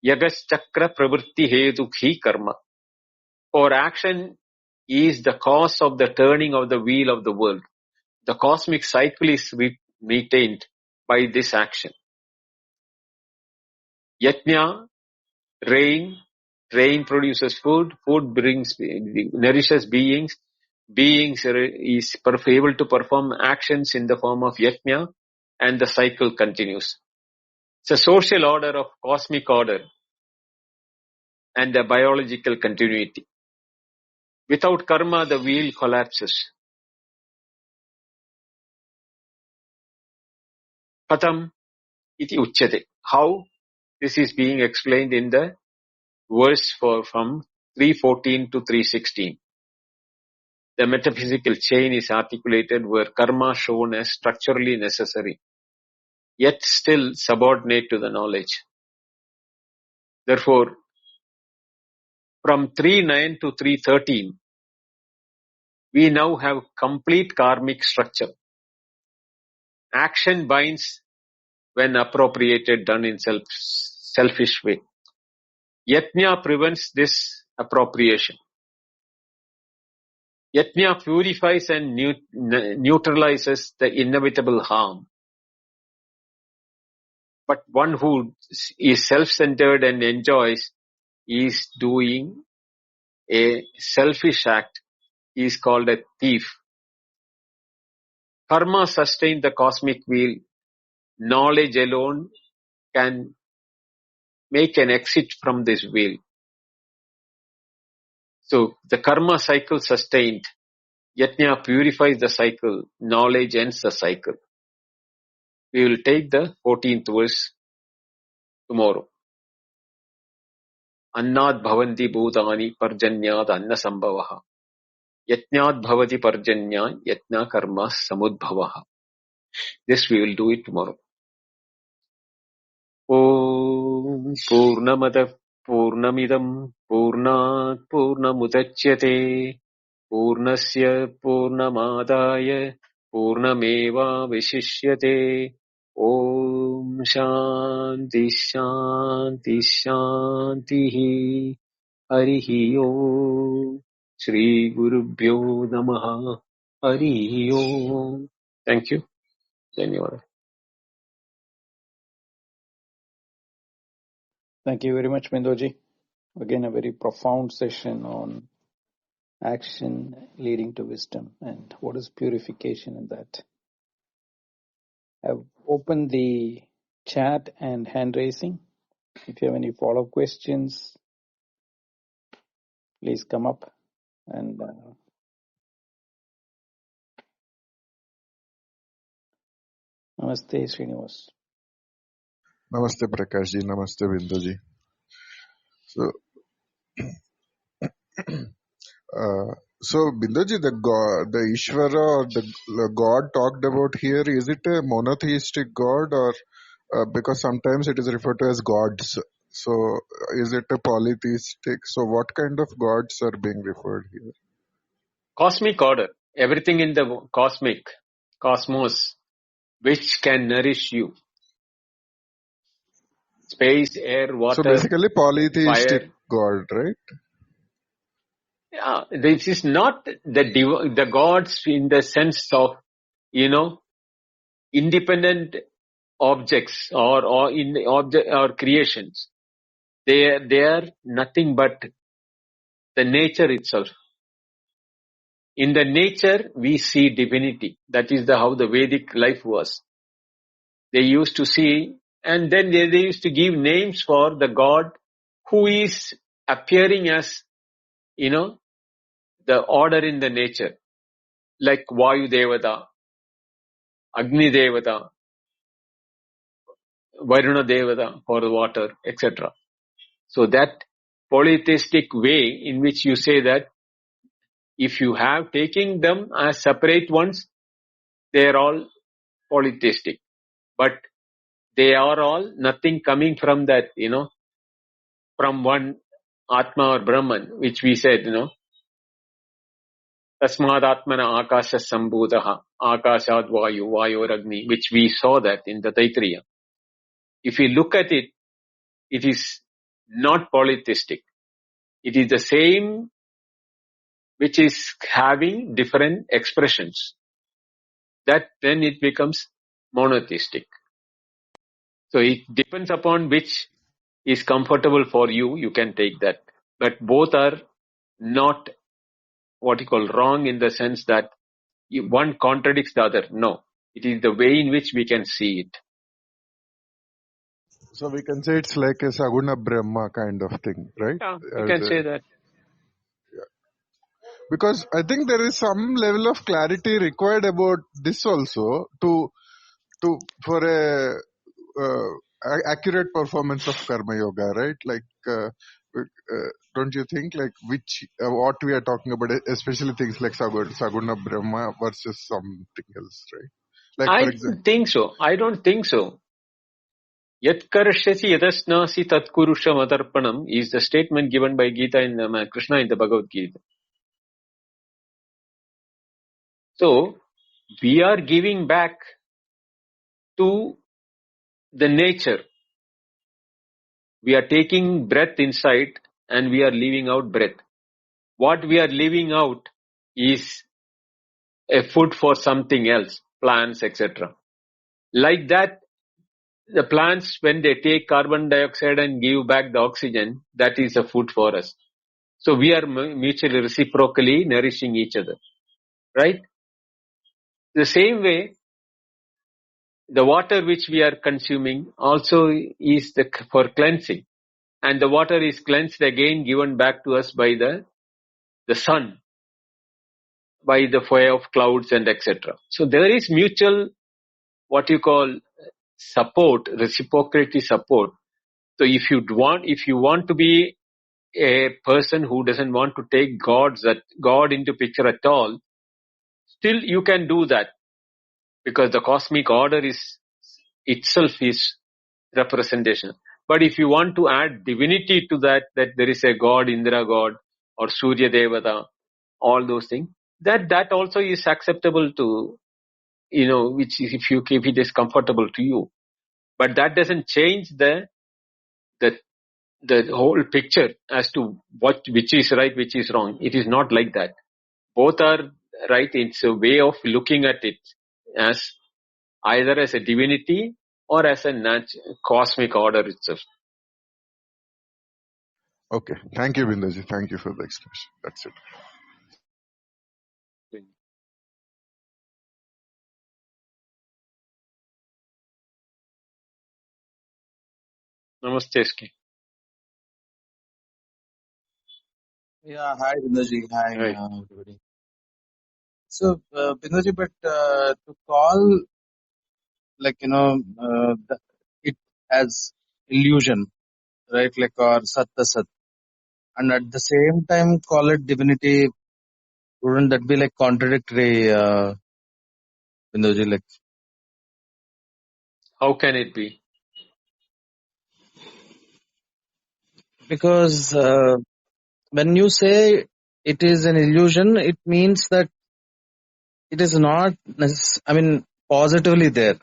Yagas chakra pravritti hedukhi karma. For action is the cause of the turning of the wheel of the world. The cosmic cycle is retained by this action. Yajna, rain produces food nourishes beings is able to perform actions in the form of yajna, and the cycle continues. It's a social order of cosmic order and a biological continuity. Without karma, the wheel collapses. Katham iti uchyate. How? This is being explained in the verse from 314 to 316. The metaphysical chain is articulated where karma shown as structurally necessary, yet still subordinate to the knowledge. Therefore, from 3.9 to 3.13, we now have complete karmic structure. Action binds when appropriated, done in selfish way. Yajna prevents this appropriation. Yajna purifies and neutralizes the inevitable harm. But one who is self-centered and enjoys is doing a selfish act, is called a thief. Karma sustains the cosmic wheel. Knowledge alone can make an exit from this wheel. So the karma cycle sustained. Yajna purifies the cycle. Knowledge ends the cycle. We will take the 14th verse tomorrow. Annad bhavanti bhutani parjanyad anna sambhavaha. Yajnad bhavati parjanya yajna karma samudbhavaha. This we will do it tomorrow. Om Purnamada Purnamidam Purnat Purnamudachyate Purnasya Purnamadaya Purnameva Vishishyate. Om Shanti Shanti Shanti Harihi Om Shri Gurubhyo Namaha Harihi Om. Thank you. Dhanyawad. Thank you very much, Bindoji. Again, a very profound session on action leading to wisdom and what is purification in that. I've opened the chat and hand raising. If you have any follow-up questions, please come up and Namaste, Srinivas. Namaste Prakash ji, Namaste Bindu ji. So, Bindu ji, the Ishvara or the God talked about here, is it a monotheistic God or because sometimes it is referred to as gods? So, is it a polytheistic? So, what kind of gods are being referred here? Cosmic order. Everything in the cosmos, which can nourish you. Space, air, water, so basically polytheistic fire. God, right? Yeah, this is not the gods in the sense of, independent objects or in object or creations. They are nothing but the nature itself. In the nature, we see divinity. That is how the Vedic life was. They used to see, and then they used to give names for the God who is appearing as, the order in the nature, like Vayu Devata, Agni Devata, Varuna Devata for the water, etc. So that polytheistic way in which you say that if you have taken them as separate ones, they are all polytheistic. But they are all nothing coming from that, from one Atma or Brahman, which we said, Tasmad Atmana Akasha Sambhudaha, Akashad Vayu, Vayu Agni, which we saw that in the Taittiriya. If you look at it, it is not polytheistic. It is the same which is having different expressions. That then it becomes monotheistic. So it depends upon which is comfortable for you, you can take that. But both are not what you call wrong in the sense that one contradicts the other. No. It is the way in which we can see it. So we can say it's like a Saguna Brahma kind of thing, right? Yeah, you can say that. Because I think there is some level of clarity required about this also for a accurate performance of karma yoga, right? Like, don't you think, like, what we are talking about, especially things like Saguna Brahma versus something else, right? Like, for example, I don't think so. Yat karashyasi yadasnasi tatkurusha matarpanam is the statement given by Gita in Krishna in the Bhagavad Gita. So, we are giving back to the nature. We are taking breath inside and we are leaving out breath. What we are leaving out is a food for something else, plants, etc. Like that, the plants, when they take carbon dioxide and give back the oxygen, that is a food for us. So we are mutually reciprocally nourishing each other, right? The same way, the water which we are consuming also is for cleansing. And the water is cleansed again, given back to us by the sun, by the fire of clouds and etc. So there is mutual, what you call, support, reciprocity support. So if you want to be a person who doesn't want to take God into picture at all, still you can do that, because the cosmic order itself is representation. But if you want to add divinity to that there is a God, Indra God, or Surya Devata, all those things, that also is acceptable to, which is, if it is comfortable to you. But that doesn't change the whole picture as to which is right, which is wrong. It is not like that. Both are right. It's a way of looking at it as either as a divinity or as a cosmic order itself. Okay. Thank you, Bindaji. Thank you for the explanation. That's it. Namaste, SK. Yeah, hi Bindoji, hi Right. everybody. So Bindoji, but to call it as illusion, right? Like, or Sat Sat, and at the same time call it divinity, wouldn't that be like contradictory, Bindoji? Like, How can it be? because when you say it is an illusion, it means that it is not positively there.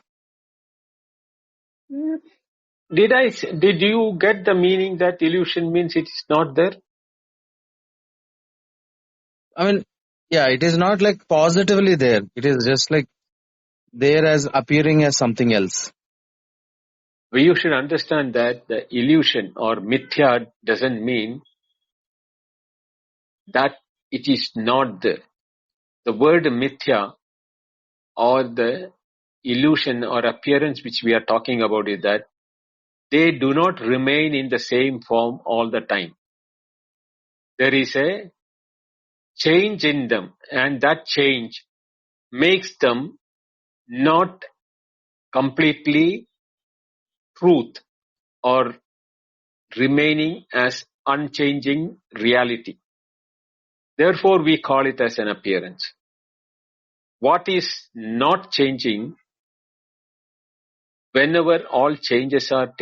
Did you get the meaning that illusion means it is not there? Yeah, it is not like positively there. It is just like there as appearing as something else. You should understand that the illusion or mithya doesn't mean that it is not there. The word mithya or the illusion or appearance which we are talking about is that they do not remain in the same form all the time. There is a change in them, and that change makes them not completely truth or remaining as unchanging reality. Therefore, we call it as an appearance. What is not changing, whenever all changes are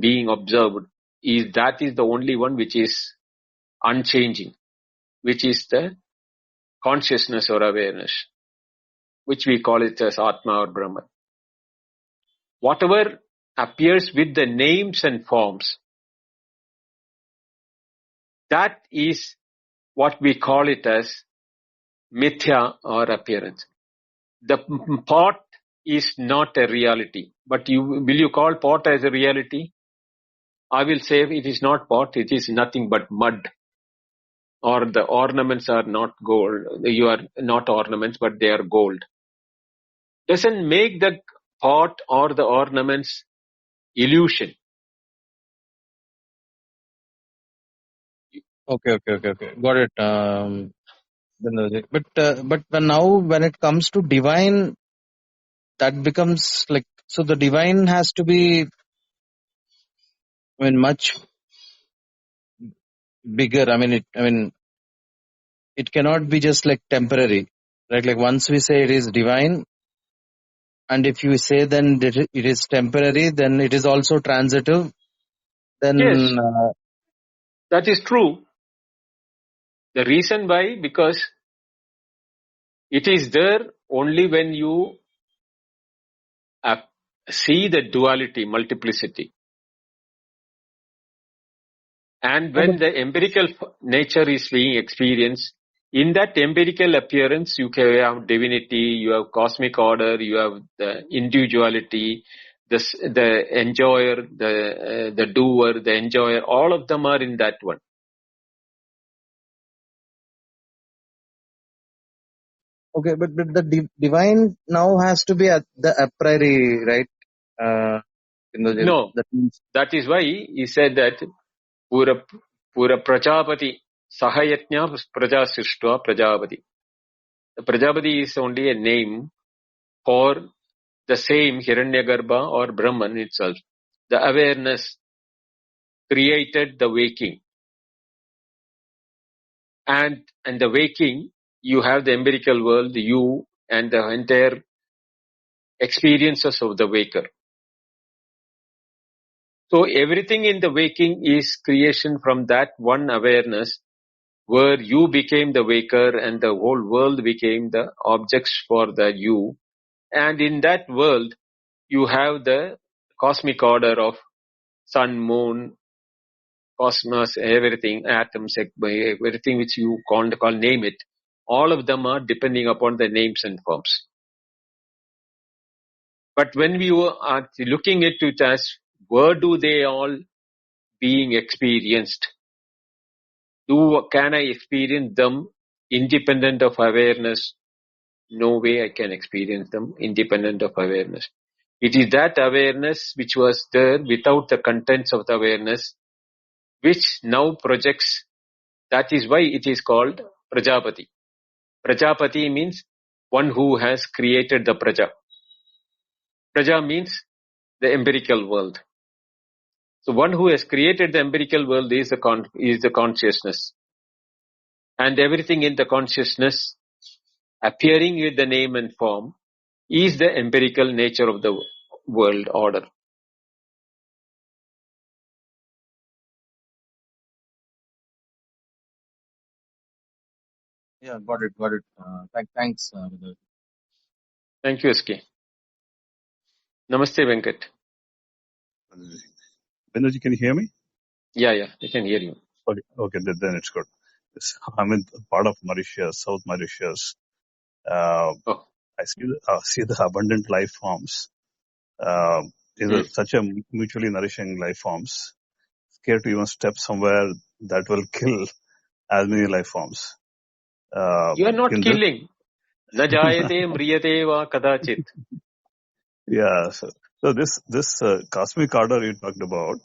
being observed, that is the only one which is unchanging, which is the consciousness or awareness, which we call it as Atma or Brahman. Whatever appears with the names and forms, that is what we call it as mithya or appearance. The pot is not a reality, but will you call pot as a reality? I will say it is not pot, it is nothing but mud. Or the ornaments are not gold. You are not ornaments, but they are gold. Doesn't make the pot or the ornaments illusion. Okay. Got it. But when it comes to divine, that becomes like, so the divine has to be, much bigger. It cannot be just like temporary, right? Like once we say it is divine, and if you say then that it is temporary, then it is also transitive. Then Yes, that is true. The reason why, because it is there only when you see the duality, multiplicity. And when the empirical nature is being experienced, In that empirical appearance, you can have divinity, you have cosmic order, you have the individuality, the enjoyer, the doer, the enjoyer, all of them are in that one. Okay, but the divine now has to be at the a priori, right? No, That means, that is why he said that Pura Prajapati Sahayatnya Praja Srishtva Prajapati. The Prajapati is only a name for the same Hiranyagarbha or Brahman itself. The awareness created the waking. And the waking, you have the empirical world, you and the entire experiences of the waker. So everything in the waking is creation from that one awareness where you became the waker and the whole world became the objects for the you. And in that world, you have the cosmic order of sun, moon, cosmos, everything, atoms, everything which you call name it. All of them are depending upon the names and forms. But when we are looking at it as where do they all being experienced? Can I experience them independent of awareness? No way I can experience them independent of awareness. It is that awareness which was there without the contents of the awareness, which now projects. That is why it is called Prajapati. Prajapati means one who has created the Praja. Praja means the empirical world. So one who has created the empirical world is the consciousness. And everything in the consciousness appearing with the name and form is the empirical nature of the world order. yeah, got it. Thanks. Thank you, SK. Namaste, Venkat. Benji, can you hear me? Yeah, I can hear you. Okay, then it's good. I'm in part of Mauritius, South Mauritius. I see the abundant life forms. Such a mutually nourishing life forms. Scared to even step somewhere that will kill as many life forms. You are not killing. Na jayate mriyate va kadachit. Yeah, so this cosmic order you talked about,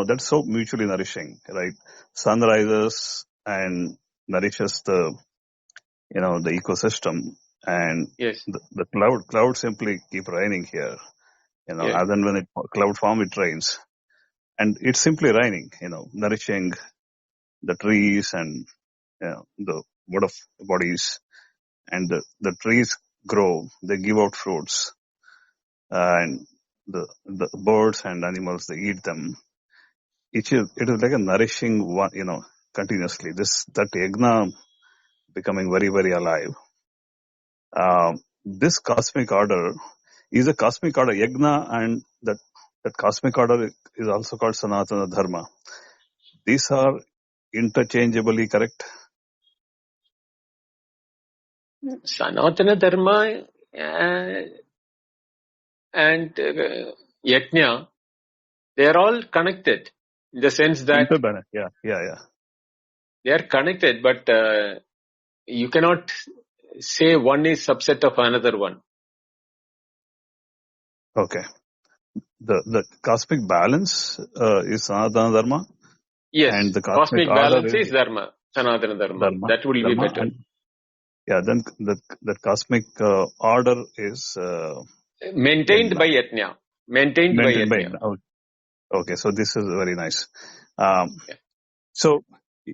that's so mutually nourishing, right? Sun rises and nourishes the ecosystem, and yes, the cloud simply keep raining here. yes. As and when cloud form, it rains, and it's simply raining. Nourishing the trees and the water bodies, and the trees grow. They give out fruits, and the birds and animals, they eat them. It is like a nourishing one, continuously. That yagna becoming very, very alive. This cosmic order is a cosmic order, yagna, and that cosmic order is also called Sanatana Dharma. These are interchangeably correct. Sanatana Dharma and Yajna, they are all connected in the sense that Yeah. they are connected, but you cannot say one is subset of another one. Okay. The cosmic balance is Sanatana Dharma. Yes, and the cosmic order balance is Dharma, Sanatana Dharma. That will be better. Then the cosmic order is maintained by Yajna. Maintained by Yajna. Okay, so this is very nice. So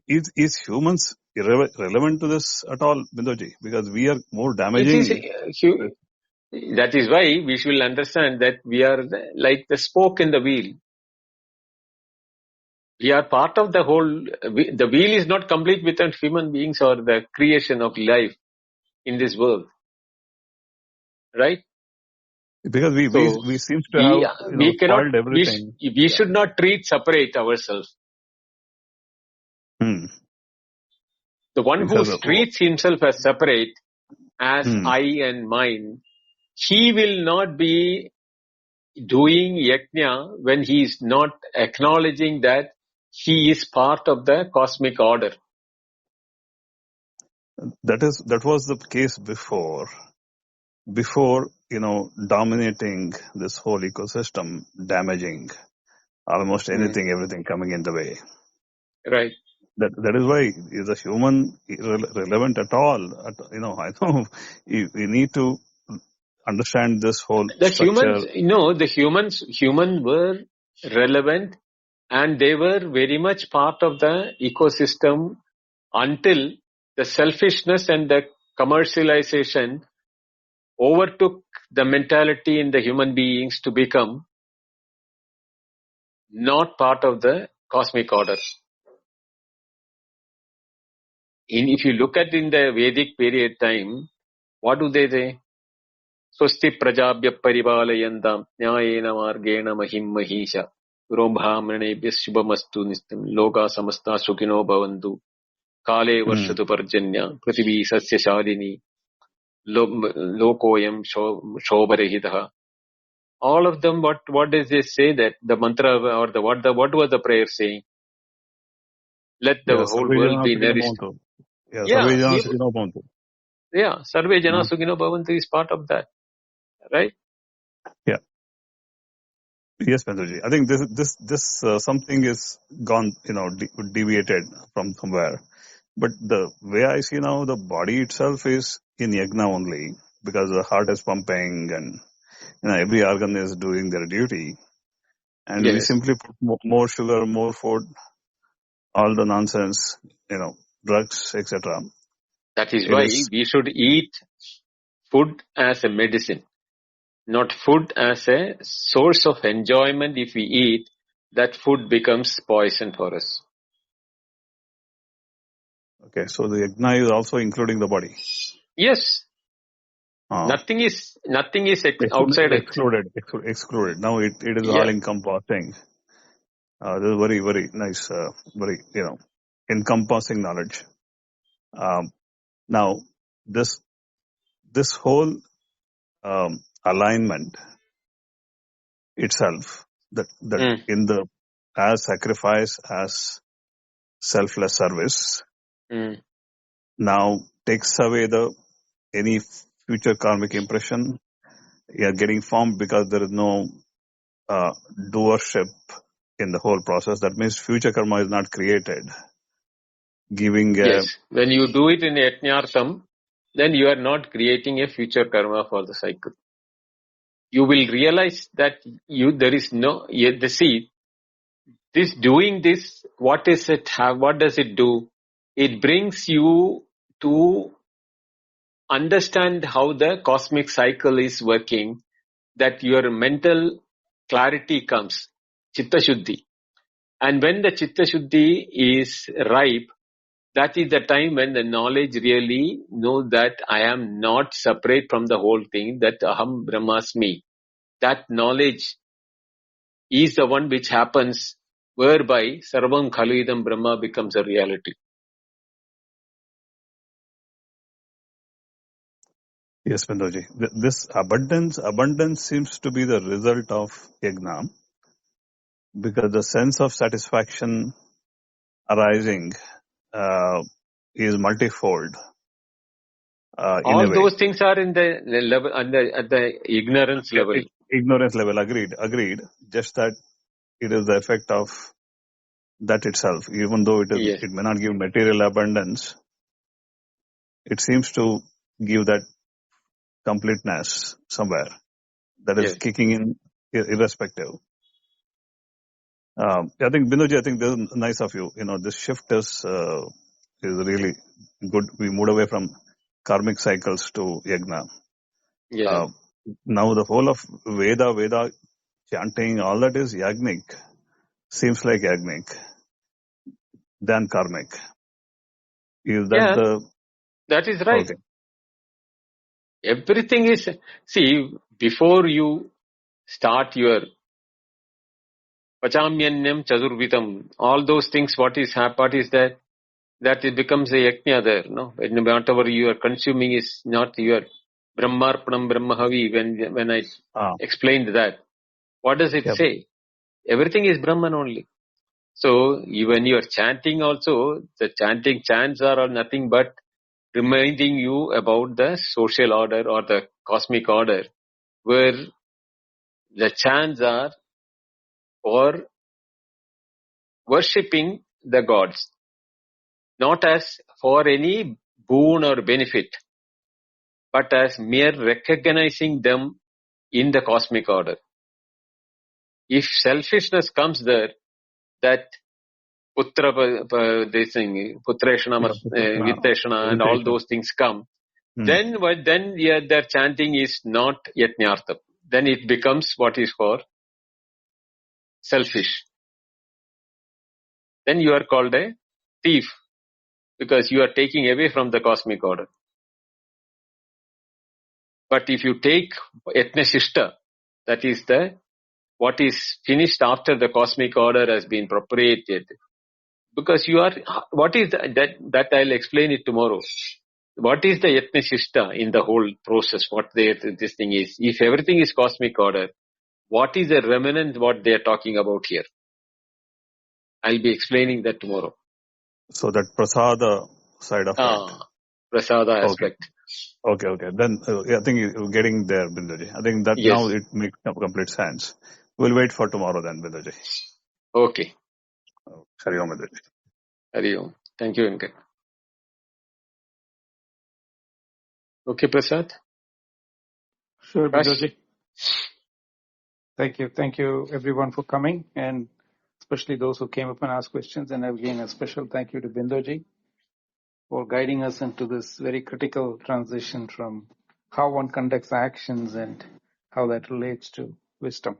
is humans relevant to this at all, Bindoji? Because we are more damaging. That is why we should understand that we are like the spoke in the wheel. We are part of the whole. The wheel is not complete without human beings or the creation of life in this world, right? Because we seem to have we cannot spoiled everything. We should not separate ourselves. The one It who has a treats himself as separate, as hmm. I and mine, he will not be doing yajna when he is not acknowledging that he is part of the cosmic order. That was the case before, dominating this whole ecosystem, damaging almost anything, everything coming in the way. Right. That is why is a human relevant at all? I know you need to understand this whole The structure. humans were relevant and they were very much part of the ecosystem until the selfishness and the commercialization overtook the mentality in the human beings to become not part of the cosmic order. If you look at in the Vedic period time, what do they say? Swasti prajabhya parivalayantam nyayena margena mahim mahisha brahmanebhya shubhamastu nistam loka samasta sukhino bhavantu kale Hmm. varshatu parjanya prithvi sasya shalini lokoyam shobharehitaha. All of them, what does it say that the mantra or what was the prayer saying? Let the Yeah, whole Sarve world Jana be Sukhino nourished. Bhavantu. Yeah, Yeah, Sarve Jana Sukhino Bhavantu. Sarve Jana Sukhino Bhavantu is part of that, right? Yeah. Yes, Benduji. I think this something is gone, deviated from somewhere. But the way I see now, the body itself is in yagna only because the heart is pumping and every organ is doing their duty. And we Yes. simply put more sugar, more food, all the nonsense, drugs, etc. That is It why is, we should eat food as a medicine, not food as a source of enjoyment. If we eat, that food becomes poison for us. okay. So the yagna is also including the body. Yes. Nothing is outside it. Excluded. Now it is all Yeah. encompassing. This is very, very nice, very, encompassing knowledge. Now, this whole alignment itself, that in the as sacrifice, as selfless service, now takes away any future karmic impression getting formed because there is no doership in the whole process. That means future karma is not created. Giving Yes. When you do it in Yajnartham, then you are not creating a future karma for the cycle. You will realize that there is no, doing this, what does it do? It brings you to understand how the cosmic cycle is working, that your mental clarity comes, Chitta Shuddhi. And when the Chitta Shuddhi is ripe, that is the time when the knowledge really knows that I am not separate from the whole thing, that Aham Brahmasmi. That knowledge is the one which happens whereby Sarvam Khalidam Brahma becomes a reality. Yes, Bendoji. This abundance seems to be the result of yagna, because the sense of satisfaction arising is multifold in a All way. those things are in the level, at the ignorance level. Ignorance level, agreed. Just that it is the effect of that itself. Even though it Yes. may not give material abundance, it seems to give that completeness somewhere that is kicking in irrespective. I think Binoji, this is nice of you. This shift is really good. We moved away from karmic cycles to yagna. Yeah. Now the whole of Veda chanting, all that is yagnic. Seems like yagnic than karmic. Is that that is right. Okay. Everything is, before you start your Pachamyanyam Chadurvitam, all those things, what is that? that it becomes a yajna there, no? And whatever you are consuming is not your Brahmarpanam Brahmahavi. When I Ah, explained that, what does it yep. say? Everything is Brahman only. So when you are chanting also, the chanting chants are nothing but reminding you about the social order or the cosmic order, where the chants are for worshipping the gods, not as for any boon or benefit, but as mere recognizing them in the cosmic order. If selfishness comes there, that Putreshana, Vitteshana and all Meditation. those things come, Hmm. then their chanting is not yajnartham. Then it becomes what is for selfish. Then you are called a thief, because you are taking away from the cosmic order. But if you take yajnashishta, that is what is finished after the cosmic order has been appropriated, because you are, what is that I'll explain it tomorrow. What is the yajnashishta in the whole process? What this thing is? If everything is cosmic order, what is the remnant? What they are talking about here? I'll be explaining that tomorrow. So that prasada side of it. Prasada Okay. aspect. Okay. Then I think you're getting there, Binduji. I think that Yes. now it makes complete sense. We'll wait for tomorrow then, Binduji. Okay. Hari Om, Binduji. Hari Om. Thank you, Venkat. Okay, Prasad. Sure, Prakash? Bindoji. Thank you everyone for coming, and especially those who came up and asked questions. And again, a special thank you to Bindoji for guiding us into this very critical transition from how one conducts actions and how that relates to wisdom.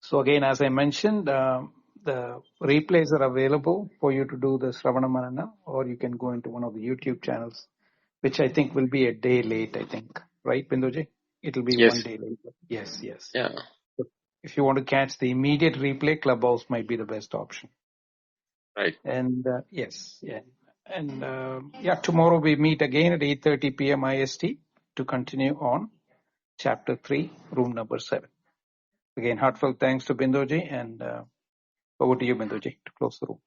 So again, as I mentioned, the replays are available for you to do the Sravana Manana, or you can go into one of the YouTube channels, which I think will be a day late, I think. Right, Bindoji? It'll be Yes. one day late. Yes. Yeah. If you want to catch the immediate replay, Clubhouse might be the best option. Right. And yes. And tomorrow we meet again at 8:30 p.m. IST to continue on Chapter 3, Room number 7. Again, heartfelt thanks to Bindoji, and over to you, Bindoji, to close the room.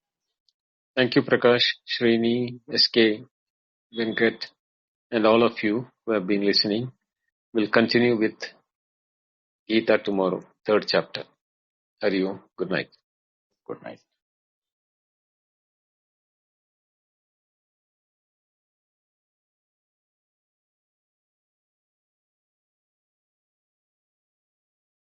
Thank you, Prakash, Srini, SK, Venkat, and all of you who have been listening. We'll continue with Gita tomorrow, 3rd chapter. Hari Om. Good night. Good night.